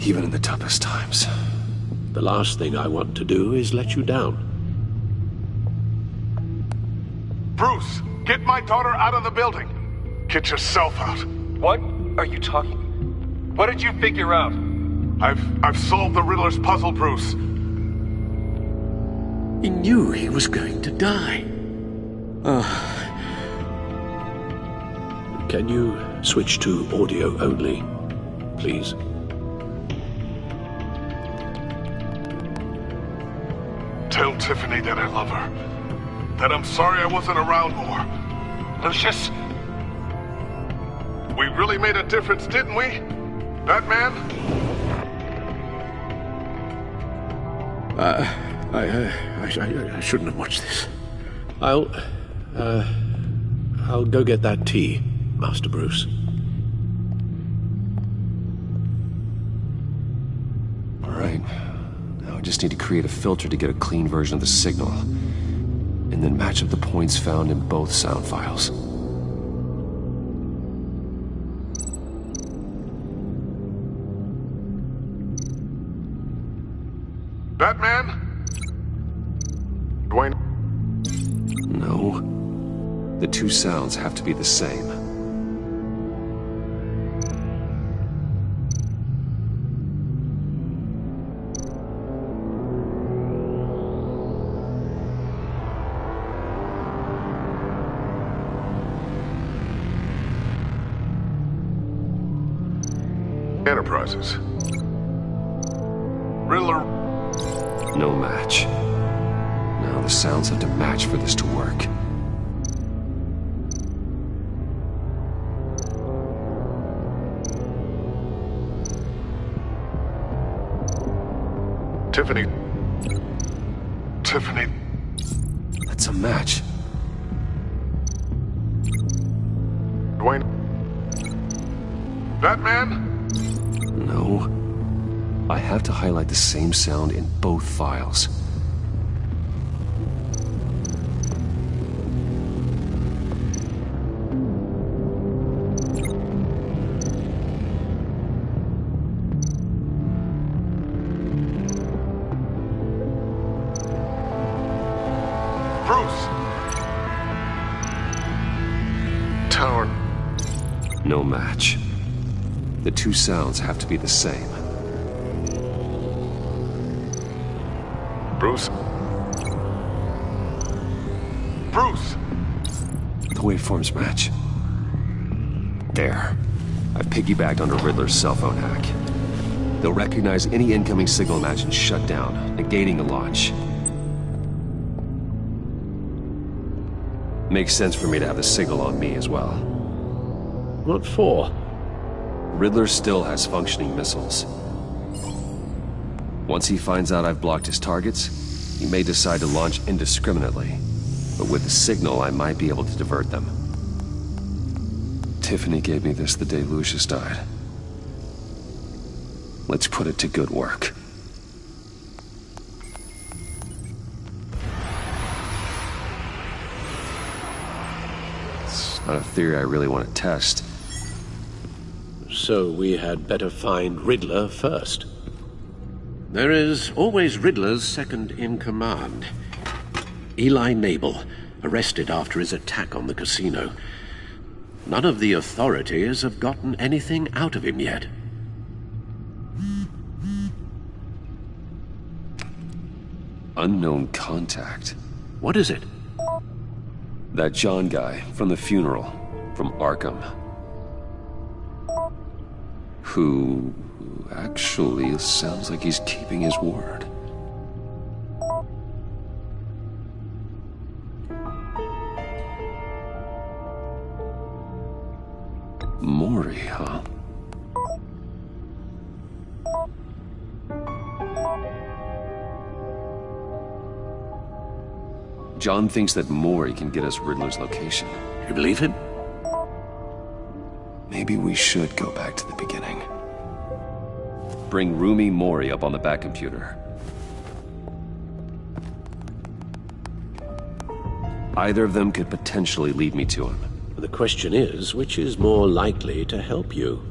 Even in the toughest times. The last thing I want to do is let you down. Bruce, get my daughter out of the building. Get yourself out. What are you talking? What did you figure out? I've solved the Riddler's puzzle, Bruce. He knew he was going to die. Can you switch to audio only, please? Tell Tiffany that I love her. That I'm sorry I wasn't around more. Lucius? We really made a difference, didn't we? Batman? I shouldn't have watched this. I'll go get that tea, Master Bruce. All right. Now I just need to create a filter to get a clean version of the signal, and then match up the points found in both sound files. Batman? Dwayne? No. The two sounds have to be the same. Enterprises. Riddler. No match. Now the sounds have to match for this to work. Tiffany. That's a match. Dwayne. Batman? No. I have to highlight the same sound in both files. Bruce! Tower. No match. The two sounds have to be the same. Bruce? Bruce! The waveforms match. There. I've piggybacked onto Riddler's cell phone hack. They'll recognize any incoming signal match and shut down, negating the launch. Makes sense for me to have the signal on me as well. What for? Riddler still has functioning missiles. Once he finds out I've blocked his targets, he may decide to launch indiscriminately. But with the signal, I might be able to divert them. Tiffany gave me this the day Lucius died. Let's put it to good work. It's not a theory I really want to test. So we had better find Riddler first. There is always Riddler's second-in-command. Eli Nabel, arrested after his attack on the casino. None of the authorities have gotten anything out of him yet. Unknown contact. What is it? That John guy from the funeral, from Arkham. Who actually sounds like he's keeping his word. Mori, huh? John thinks that Mori can get us Riddler's location. You believe him? Maybe we should go back to the beginning. Bring Rumi Mori up on the back computer. Either of them could potentially lead me to him. The question is, which is more likely to help you?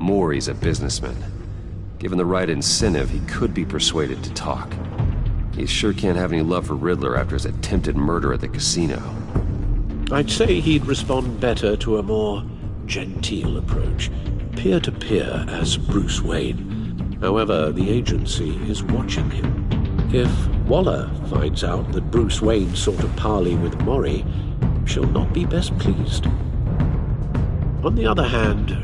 Mori's a businessman. Given the right incentive, he could be persuaded to talk. He sure can't have any love for Riddler after his attempted murder at the casino. I'd say he'd respond better to a more genteel approach, peer-to-peer as Bruce Wayne. However, the agency is watching him. If Waller finds out that Bruce Wayne sought a parley with Mori, she'll not be best pleased. On the other hand,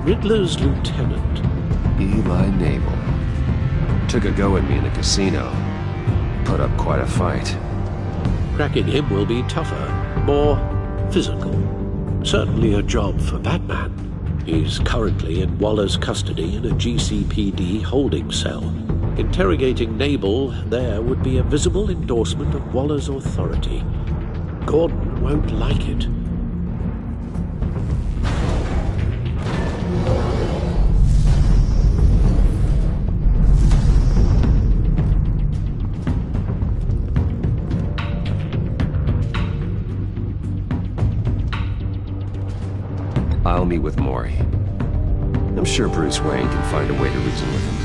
Riddler's lieutenant, Eli Nabel, took a go at me in the casino. Put up quite a fight. Cracking him will be tougher, more physical. Certainly a job for Batman. He's currently in Waller's custody in a GCPD holding cell. Interrogating Nabel there would be a visible endorsement of Waller's authority. Gordon won't like it. I'll meet with Mori. I'm sure Bruce Wayne can find a way to reason with him.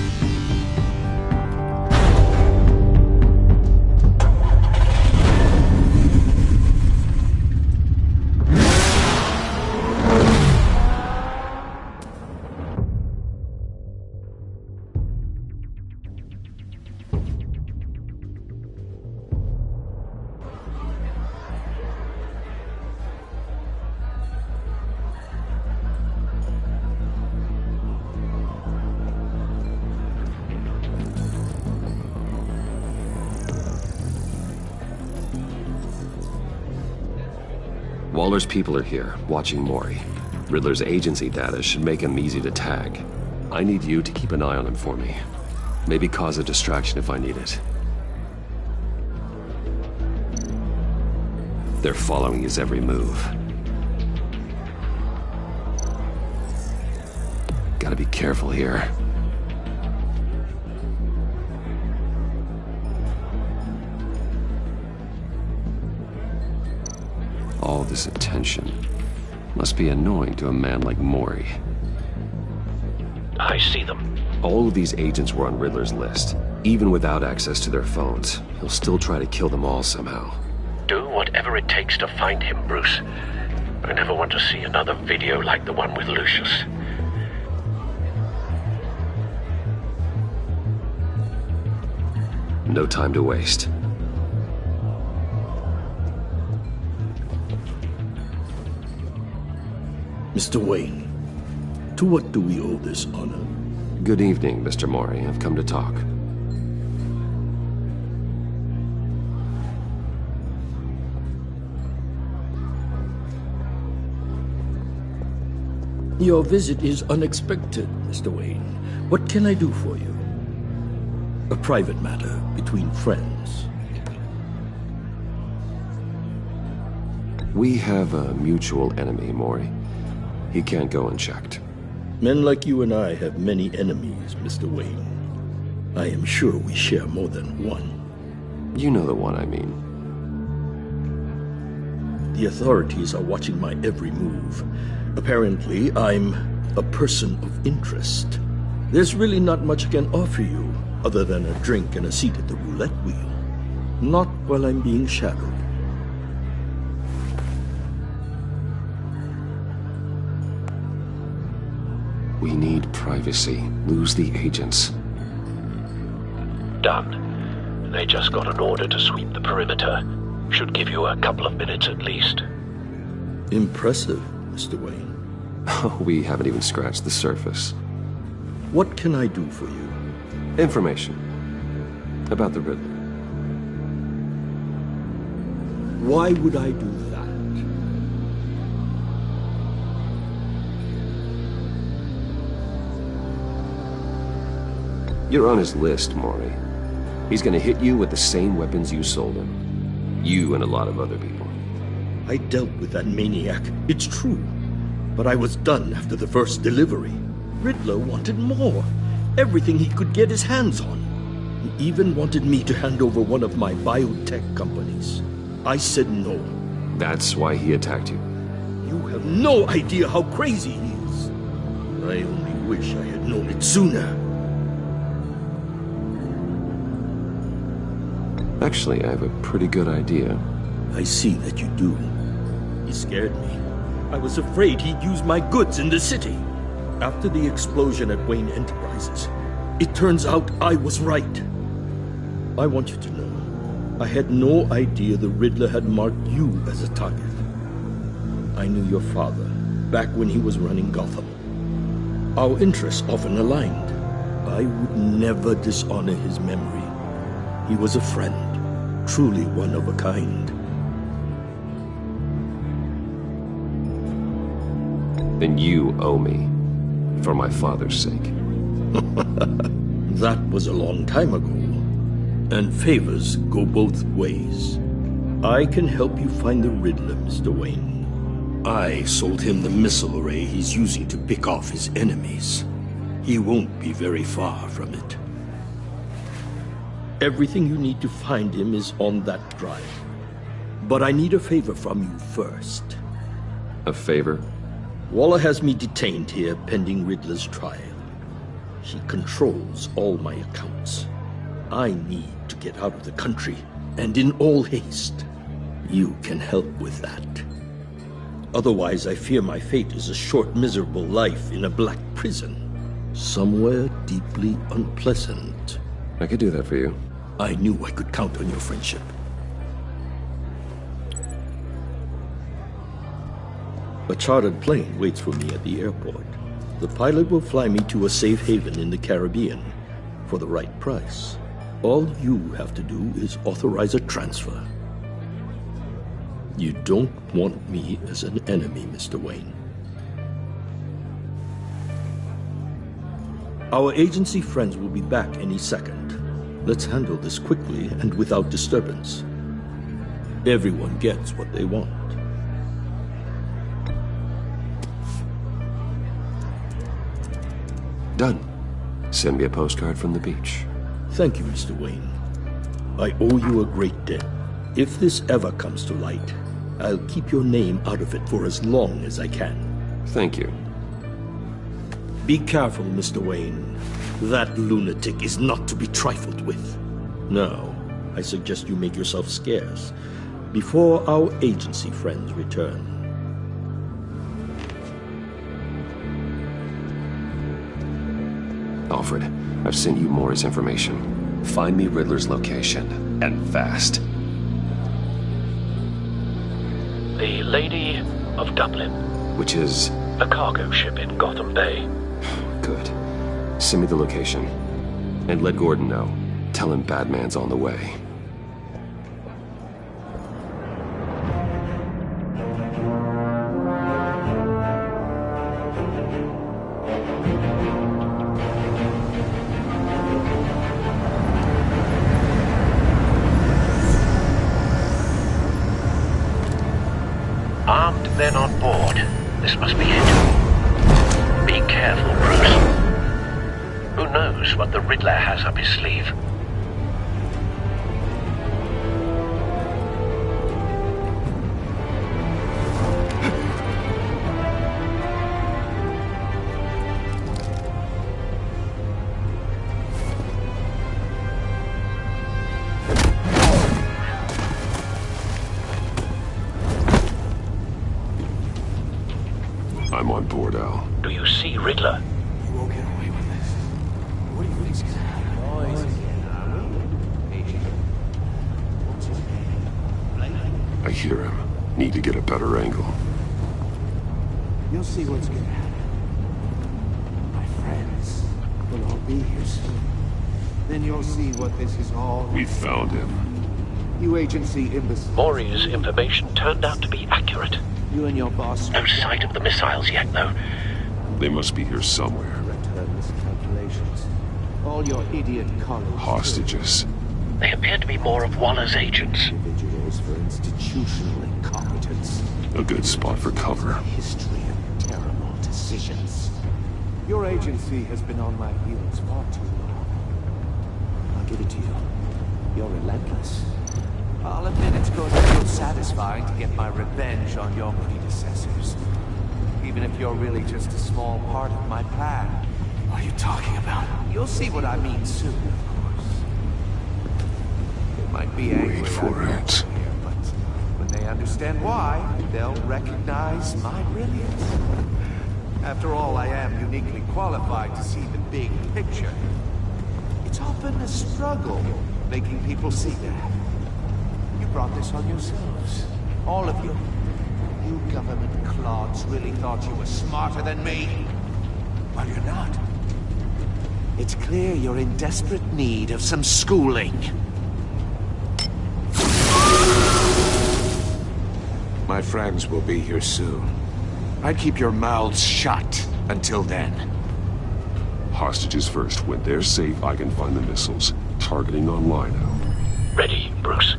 Waller's people are here, watching Mori. Riddler's agency data should make him easy to tag. I need you to keep an eye on him for me. Maybe cause a distraction if I need it. They're following his every move. Gotta be careful here. All this attention must be annoying to a man like Mori. I see them. All of these agents were on Riddler's list. Even without access to their phones, he'll still try to kill them all somehow. Do whatever it takes to find him, Bruce. I never want to see another video like the one with Lucius. No time to waste. Mr. Wayne, to what do we owe this honor? Good evening, Mr. Mori. I've come to talk. Your visit is unexpected, Mr. Wayne. What can I do for you? A private matter between friends. We have a mutual enemy, Mori. He can't go unchecked. Men like you and I have many enemies, Mr. Wayne. I am sure we share more than one. You know the one I mean. The authorities are watching my every move. Apparently, I'm a person of interest. There's really not much I can offer you, other than a drink and a seat at the roulette wheel. Not while I'm being shadowed. We need privacy. Lose the agents. Done. They just got an order to sweep the perimeter. Should give you a couple of minutes at least. Impressive, Mr. Wayne. We haven't even scratched the surface. What can I do for you? Information. About the Riddler. Why would I do that? You're on his list, Maury. He's gonna hit you with the same weapons you sold him. You and a lot of other people. I dealt with that maniac, it's true. But I was done after the first delivery. Riddler wanted more. Everything he could get his hands on. He even wanted me to hand over one of my biotech companies. I said no. That's why he attacked you? You have no idea how crazy he is. I only wish I had known it sooner. Actually, I have a pretty good idea. I see that you do. He scared me. I was afraid he'd use my goods in the city. After the explosion at Wayne Enterprises, it turns out I was right. I want you to know, I had no idea the Riddler had marked you as a target. I knew your father, back when he was running Gotham. Our interests often aligned. I would never dishonor his memory. He was a friend, truly one of a kind. Then you owe me, for my father's sake. That was a long time ago. And favors go both ways. I can help you find the Riddler, Mr. Wayne. I sold him the missile array he's using to pick off his enemies. He won't be very far from it. Everything you need to find him is on that drive. But I need a favor from you first. A favor? Waller has me detained here pending Riddler's trial. He controls all my accounts. I need to get out of the country, and in all haste. You can help with that. Otherwise, I fear my fate is a short, miserable life in a black prison. Somewhere deeply unpleasant. I could do that for you. I knew I could count on your friendship. A chartered plane waits for me at the airport. The pilot will fly me to a safe haven in the Caribbean for the right price. All you have to do is authorize a transfer. You don't want me as an enemy, Mr. Wayne. Our agency friends will be back any second. Let's handle this quickly and without disturbance. Everyone gets what they want. Done. Send me a postcard from the beach. Thank you, Mr. Wayne. I owe you a great debt. If this ever comes to light, I'll keep your name out of it for as long as I can. Thank you. Be careful, Mr. Wayne. That lunatic is not to be trifled with. Now, I suggest you make yourself scarce before our agency friends return. Alfred, I've sent you Moore's information. Find me Riddler's location, and fast. The Lady of Dublin. Which is? A cargo ship in Gotham Bay. Good. Send me the location. And let Gordon know. Tell him Batman's on the way. Armed men on board. This must be it. Be careful, Bruce. Who knows what the Riddler has up his sleeve? I'm on board, Al. Do you see Riddler? You won't get away with this. What do you think's gonna happen? I hear him. Need to get a better angle. You'll see what's gonna happen. My friends will all be here soon. Then you'll see what this is all. We found him. You agency imbeciles. Maury's information turned out to be accurate. You and your boss. No sight of the missiles yet, though. They must be here somewhere. Miscalculations. All your idiot colleagues. Hostages. They appear to be more of Waller's agents. Individuals for institutional incompetence. A good spot for cover. History of terrible decisions. Your agency has been on my heels far too long. I'll give it to you. You're relentless. I'll admit it's going to feel satisfying to get my revenge on your predecessors. Even if you're really just a small part of my plan. What are you talking about? You'll see what I mean soon, of course. They might be angry. Wait for it. Here, but when they understand why, they'll recognize my brilliance. After all, I am uniquely qualified to see the big picture. It's often a struggle making people see that. You brought this on yourselves. All of you. You government clods really thought you were smarter than me? Well, you're not. It's clear you're in desperate need of some schooling. My friends will be here soon. I'd keep your mouths shut until then. Hostages first. When they're safe, I can find the missiles. Targeting online now. Ready, Bruce.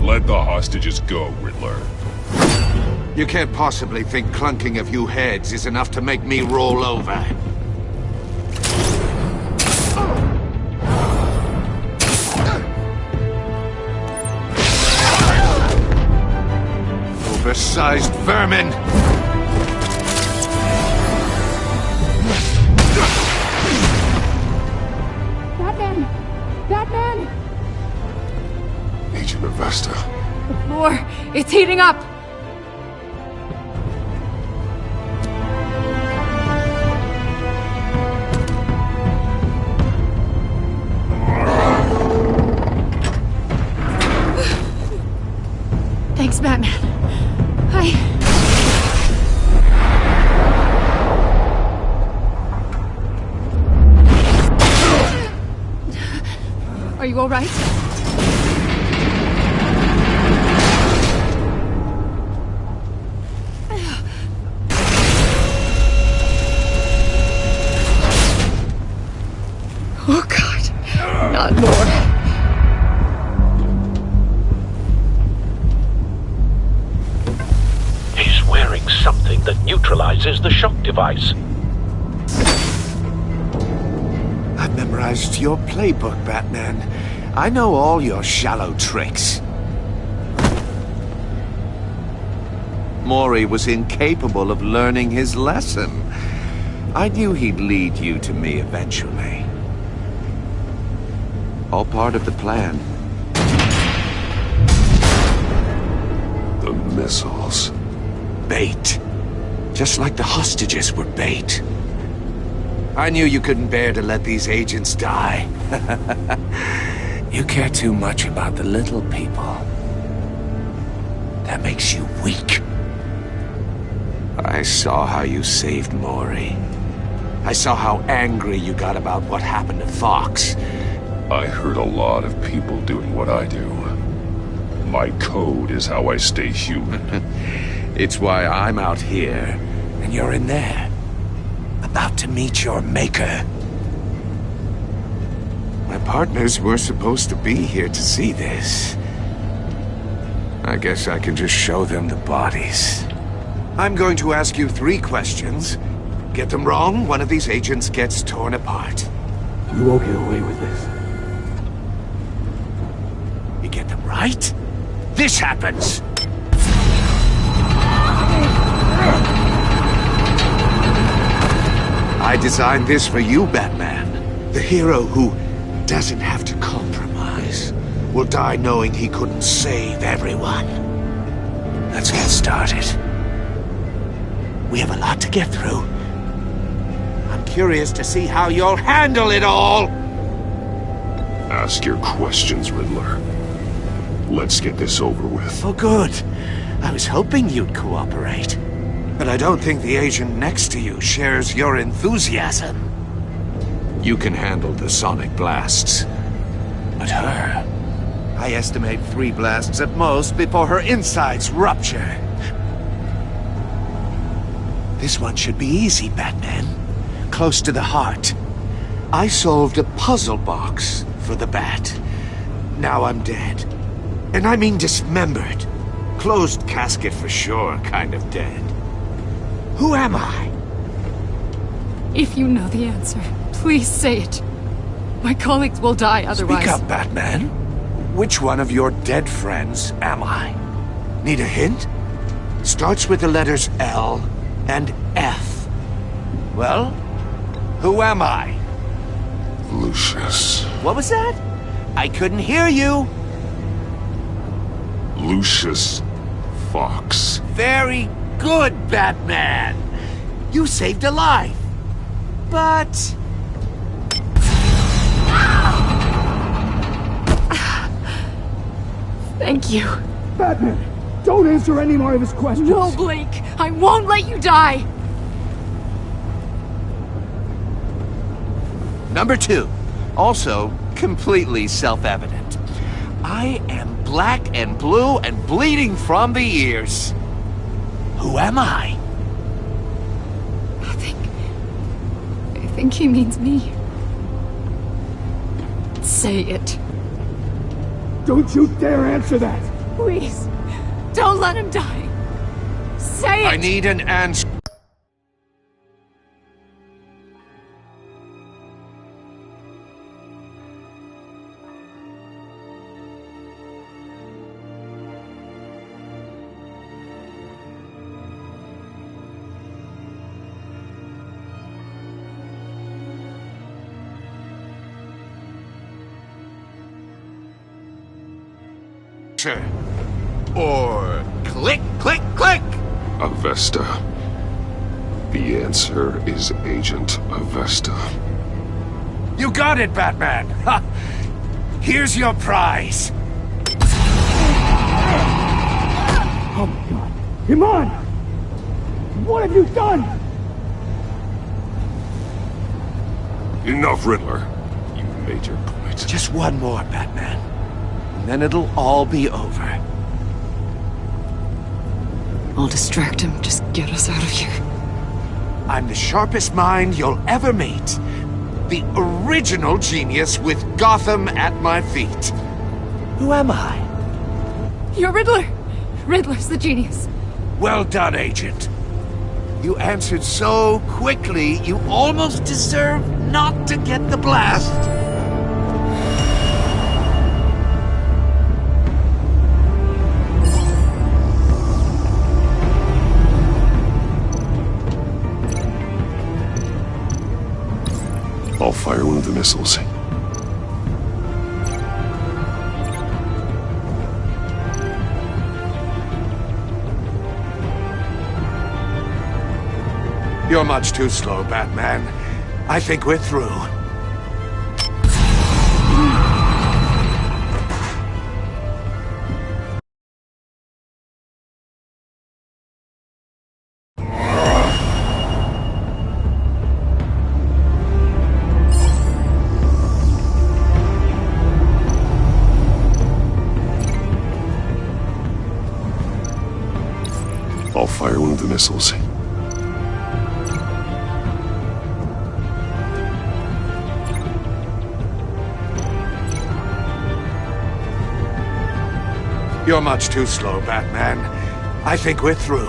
Let the hostages go, Riddler. You can't possibly think clunking a few heads is enough to make me roll over. Oversized vermin! Batman! Batman! Agent Avesta. The floor, it's heating up! Thanks, Batman. Are you all right? Oh, God. Not more. He's wearing something that neutralizes the shock device. I've memorized your playbook, Batman. I know all your shallow tricks. Maury was incapable of learning his lesson. I knew he'd lead you to me eventually. All part of the plan. The missiles. Bait. Just like the hostages were bait. I knew you couldn't bear to let these agents die. You care too much about the little people. That makes you weak. I saw how you saved Maury. I saw how angry you got about what happened to Fox. I heard a lot of people doing what I do. My code is how I stay human. It's why I'm out here, and you're in there. about to meet your maker. My partners were supposed to be here to see this. I guess I can just show them the bodies. I'm going to ask you 3 questions. Get them wrong, one of these agents gets torn apart. You won't get away with this. You get them right, this happens. I designed this for you, Batman. The hero who doesn't have to compromise will die knowing he couldn't save everyone. Let's get started. We have a lot to get through. I'm curious to see how you'll handle it all. Ask your questions, Riddler. Let's get this over with. Oh, good. I was hoping you'd cooperate. But I don't think the agent next to you shares your enthusiasm. You can handle the sonic blasts. But her... I estimate 3 blasts at most before her insides rupture. This one should be easy, Batman. Close to the heart. I solved a puzzle box for the Bat. Now I'm dead. And I mean dismembered. Closed casket for sure, kind of dead. Who am I? If you know the answer, please say it. My colleagues will die otherwise. Speak up, Batman. Which one of your dead friends am I? Need a hint? Starts with the letters L and F. Well, who am I? Lucius. What was that? I couldn't hear you. Lucius Fox. Very good, Batman. You saved a life. But... Thank you. Batman, don't answer any more of his questions. No, Blake. I won't let you die. Number 2. Also completely self-evident. I am black and blue and bleeding from the ears. Who am I? I think he means me. Say it. Don't you dare answer that! Please, don't let him die. Say it! I need an answer. Or click, click, click! Avesta. The answer is Agent Avesta. You got it, Batman! Ha! Here's your prize! Oh my god. Come on! What have you done? Enough, Riddler. You made your point. Just one more, Batman. And then it'll all be over. I'll distract him. Just get us out of here. I'm the sharpest mind you'll ever meet. The original genius with Gotham at my feet. Who am I? You're Riddler. Riddler's the genius. Well done, Agent. You answered so quickly, you almost deserve not to get the blast. I'll fire one of the missiles. You're much too slow, Batman. I think we're through. I'll fire one of the missiles. You're much too slow, Batman. I think we're through.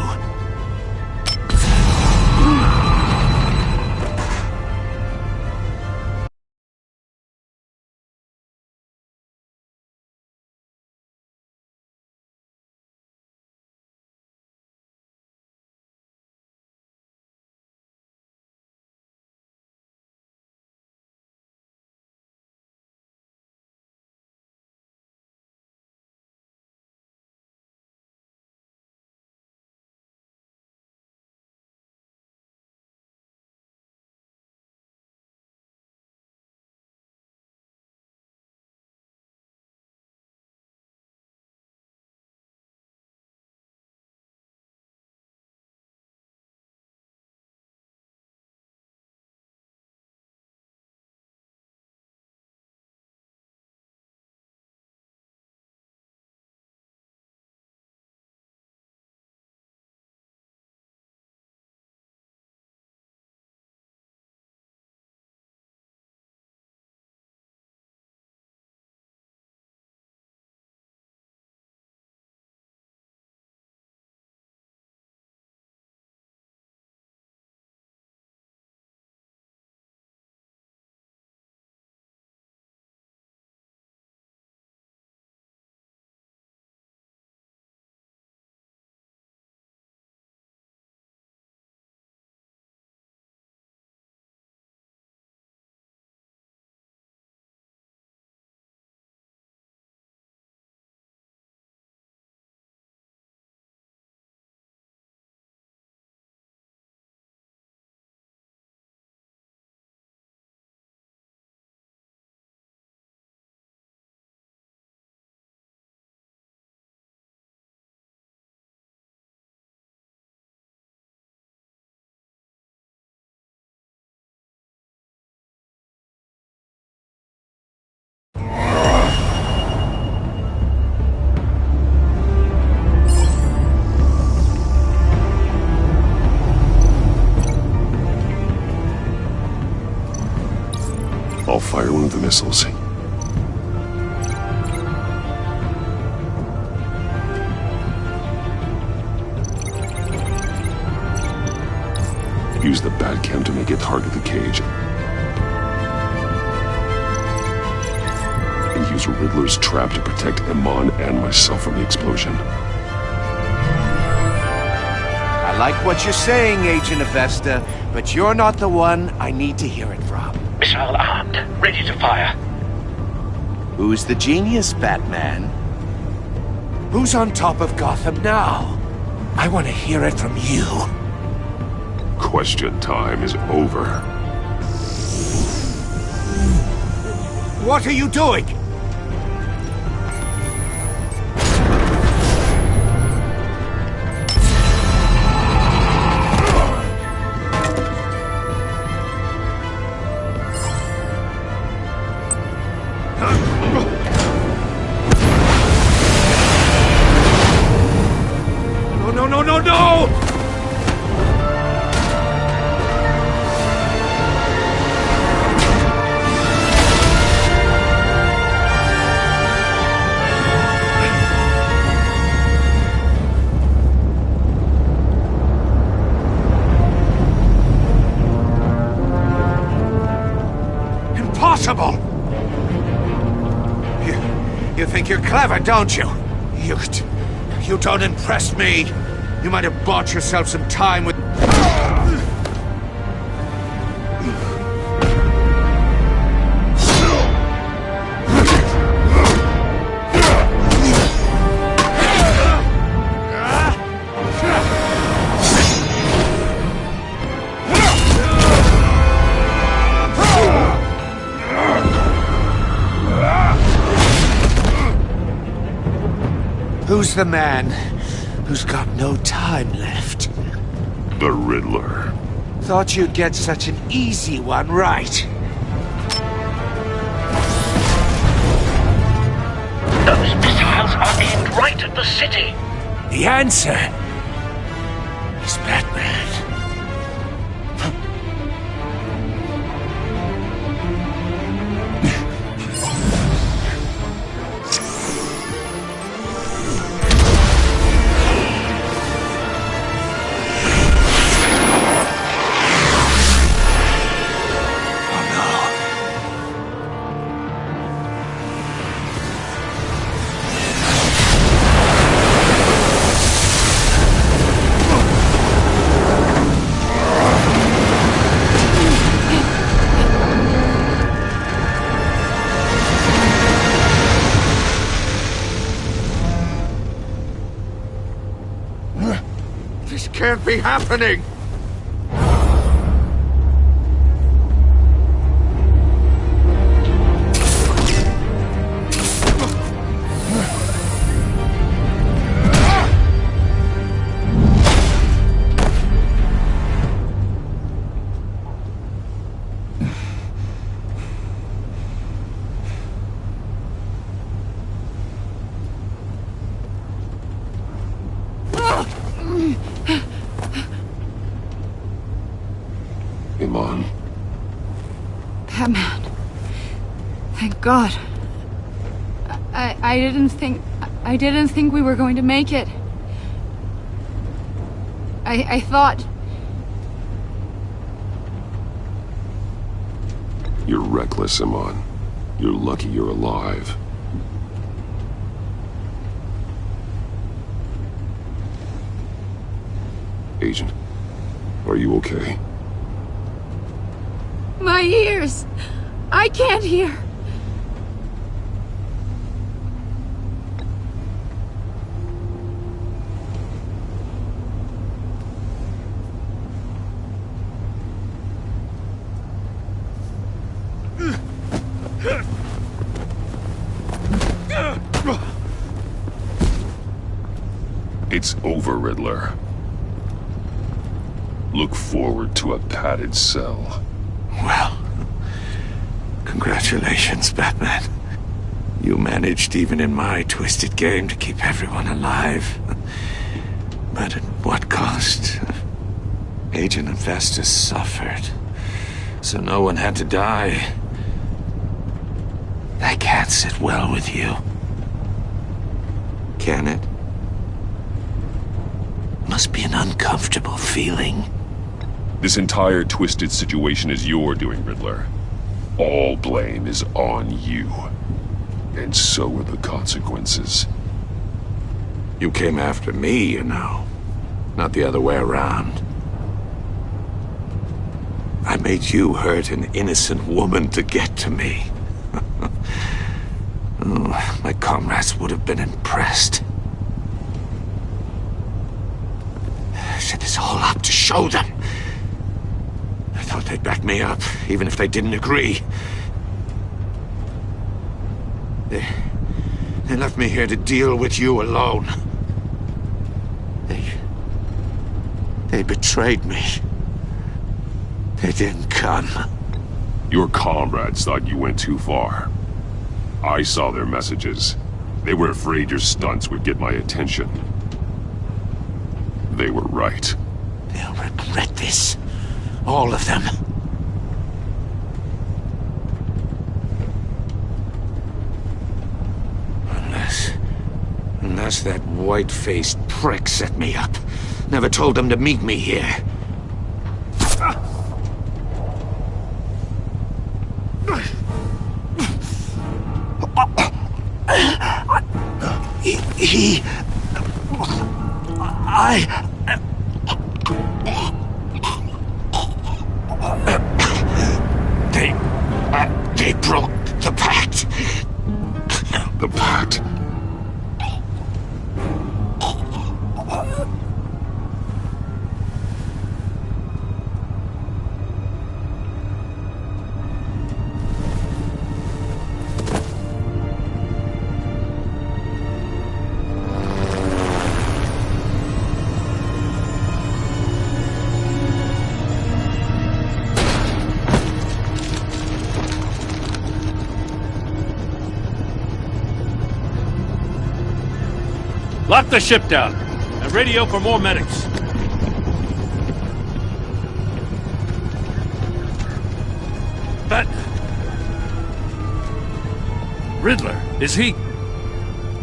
I'll fire one of the missiles. Use the Batcam to make it target the cage. And use Riddler's trap to protect Iman and myself from the explosion. I like what you're saying, Agent Avesta, but you're not the one I need to hear it from. Missile armed, ready to fire. Who's the genius, Batman? Who's on top of Gotham now? I want to hear it from you. Question time is over. What are you doing? No! Impossible! You think you're clever, don't you? You don't impress me. You might have bought yourself some time with... Who's the man who's got no time left? The Riddler. Thought you'd get such an easy one right. Those missiles are aimed right at the city. The answer is Batman. really happening? Iman. Batman. Thank God. I didn't think we were going to make it. I thought... You're reckless, Iman. You're lucky you're alive. Agent, are you okay? My ears! I can't hear! It's over, Riddler. Look forward to a padded cell. Well, congratulations, Batman. You managed, even in my twisted game, to keep everyone alive. But at what cost? Agent Infestus suffered, so no one had to die. That can't sit well with you. Can it? Must be an uncomfortable feeling. This entire twisted situation is your doing, Riddler. All blame is on you. And so are the consequences. You came after me, you know. Not the other way around. I made you hurt an innocent woman to get to me. Oh, my comrades would have been impressed. I set this all up to show them. I thought they'd back me up, even if they didn't agree. They left me here to deal with you alone. They betrayed me. They didn't come. Your comrades thought you went too far. I saw their messages. They were afraid your stunts would get my attention. They were right. They'll regret this. All of them. Unless that white-faced prick set me up. Never told them to meet me here. They broke the pact. The pact? Lock the ship down and radio for more medics. But Riddler, is he?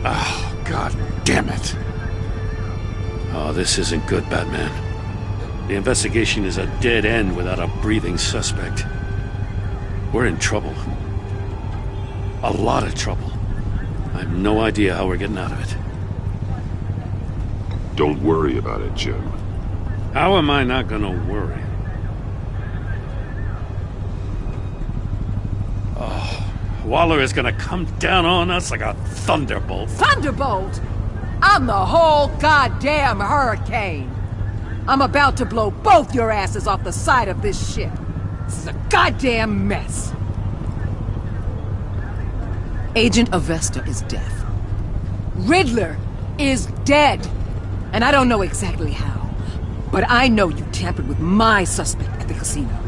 Oh, God damn it. Oh, this isn't good, Batman. The investigation is a dead end without a breathing suspect. We're in trouble. A lot of trouble. I have no idea how we're getting out of it. Don't worry about it, Jim. How am I not gonna worry? Oh, Waller is gonna come down on us like a thunderbolt. Thunderbolt? I'm the whole goddamn hurricane. I'm about to blow both your asses off the side of this ship. This is a goddamn mess. Agent Avesta is dead. Riddler is dead. And I don't know exactly how, but I know you tampered with my suspect at the casino.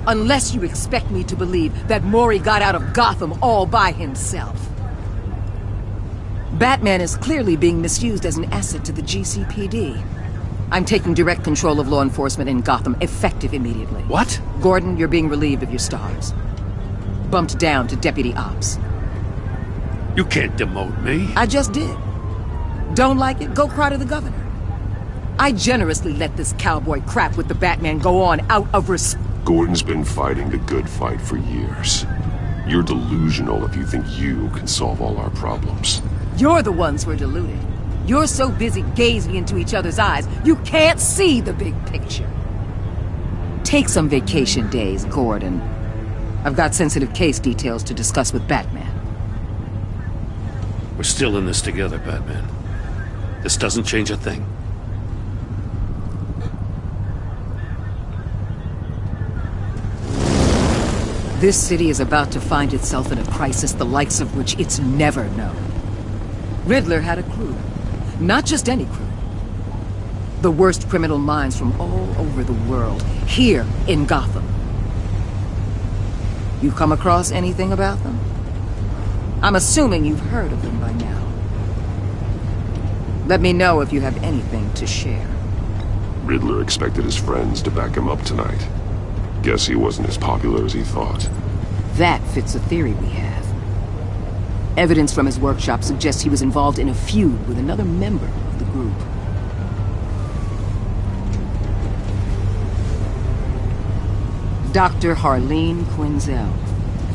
Unless you expect me to believe that Mori got out of Gotham all by himself. Batman is clearly being misused as an asset to the GCPD. I'm taking direct control of law enforcement in Gotham, effective immediately. What? Gordon, you're being relieved of your stars. Bumped down to Deputy Ops. You can't demote me. I just did. Don't like it? Go cry to the governor. I generously let this cowboy crap with the Batman go on out of respect. Gordon's been fighting the good fight for years. You're delusional if you think you can solve all our problems. You're the ones who are deluded. You're so busy gazing into each other's eyes, you can't see the big picture. Take some vacation days, Gordon. I've got sensitive case details to discuss with Batman. We're still in this together, Batman. This doesn't change a thing. This city is about to find itself in a crisis the likes of which it's never known. Riddler had a crew. Not just any crew. The worst criminal minds from all over the world, here in Gotham. You come across anything about them? I'm assuming you've heard of them by now. Let me know if you have anything to share. Riddler expected his friends to back him up tonight. Guess he wasn't as popular as he thought. That fits a theory we have. Evidence from his workshop suggests he was involved in a feud with another member of the group. Dr. Harleen Quinzel,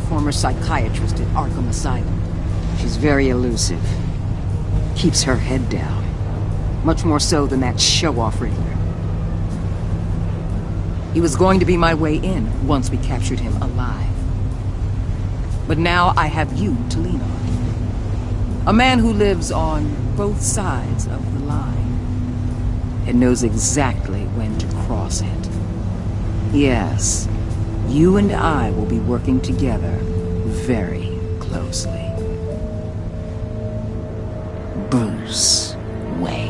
former psychiatrist at Arkham Asylum. She's very elusive. Keeps her head down. Much more so than that show-off Riddler. He was going to be my way in once we captured him alive. But now I have you to lean on. A man who lives on both sides of the line and knows exactly when to cross it. Yes, you and I will be working together very closely. Bruce Wayne.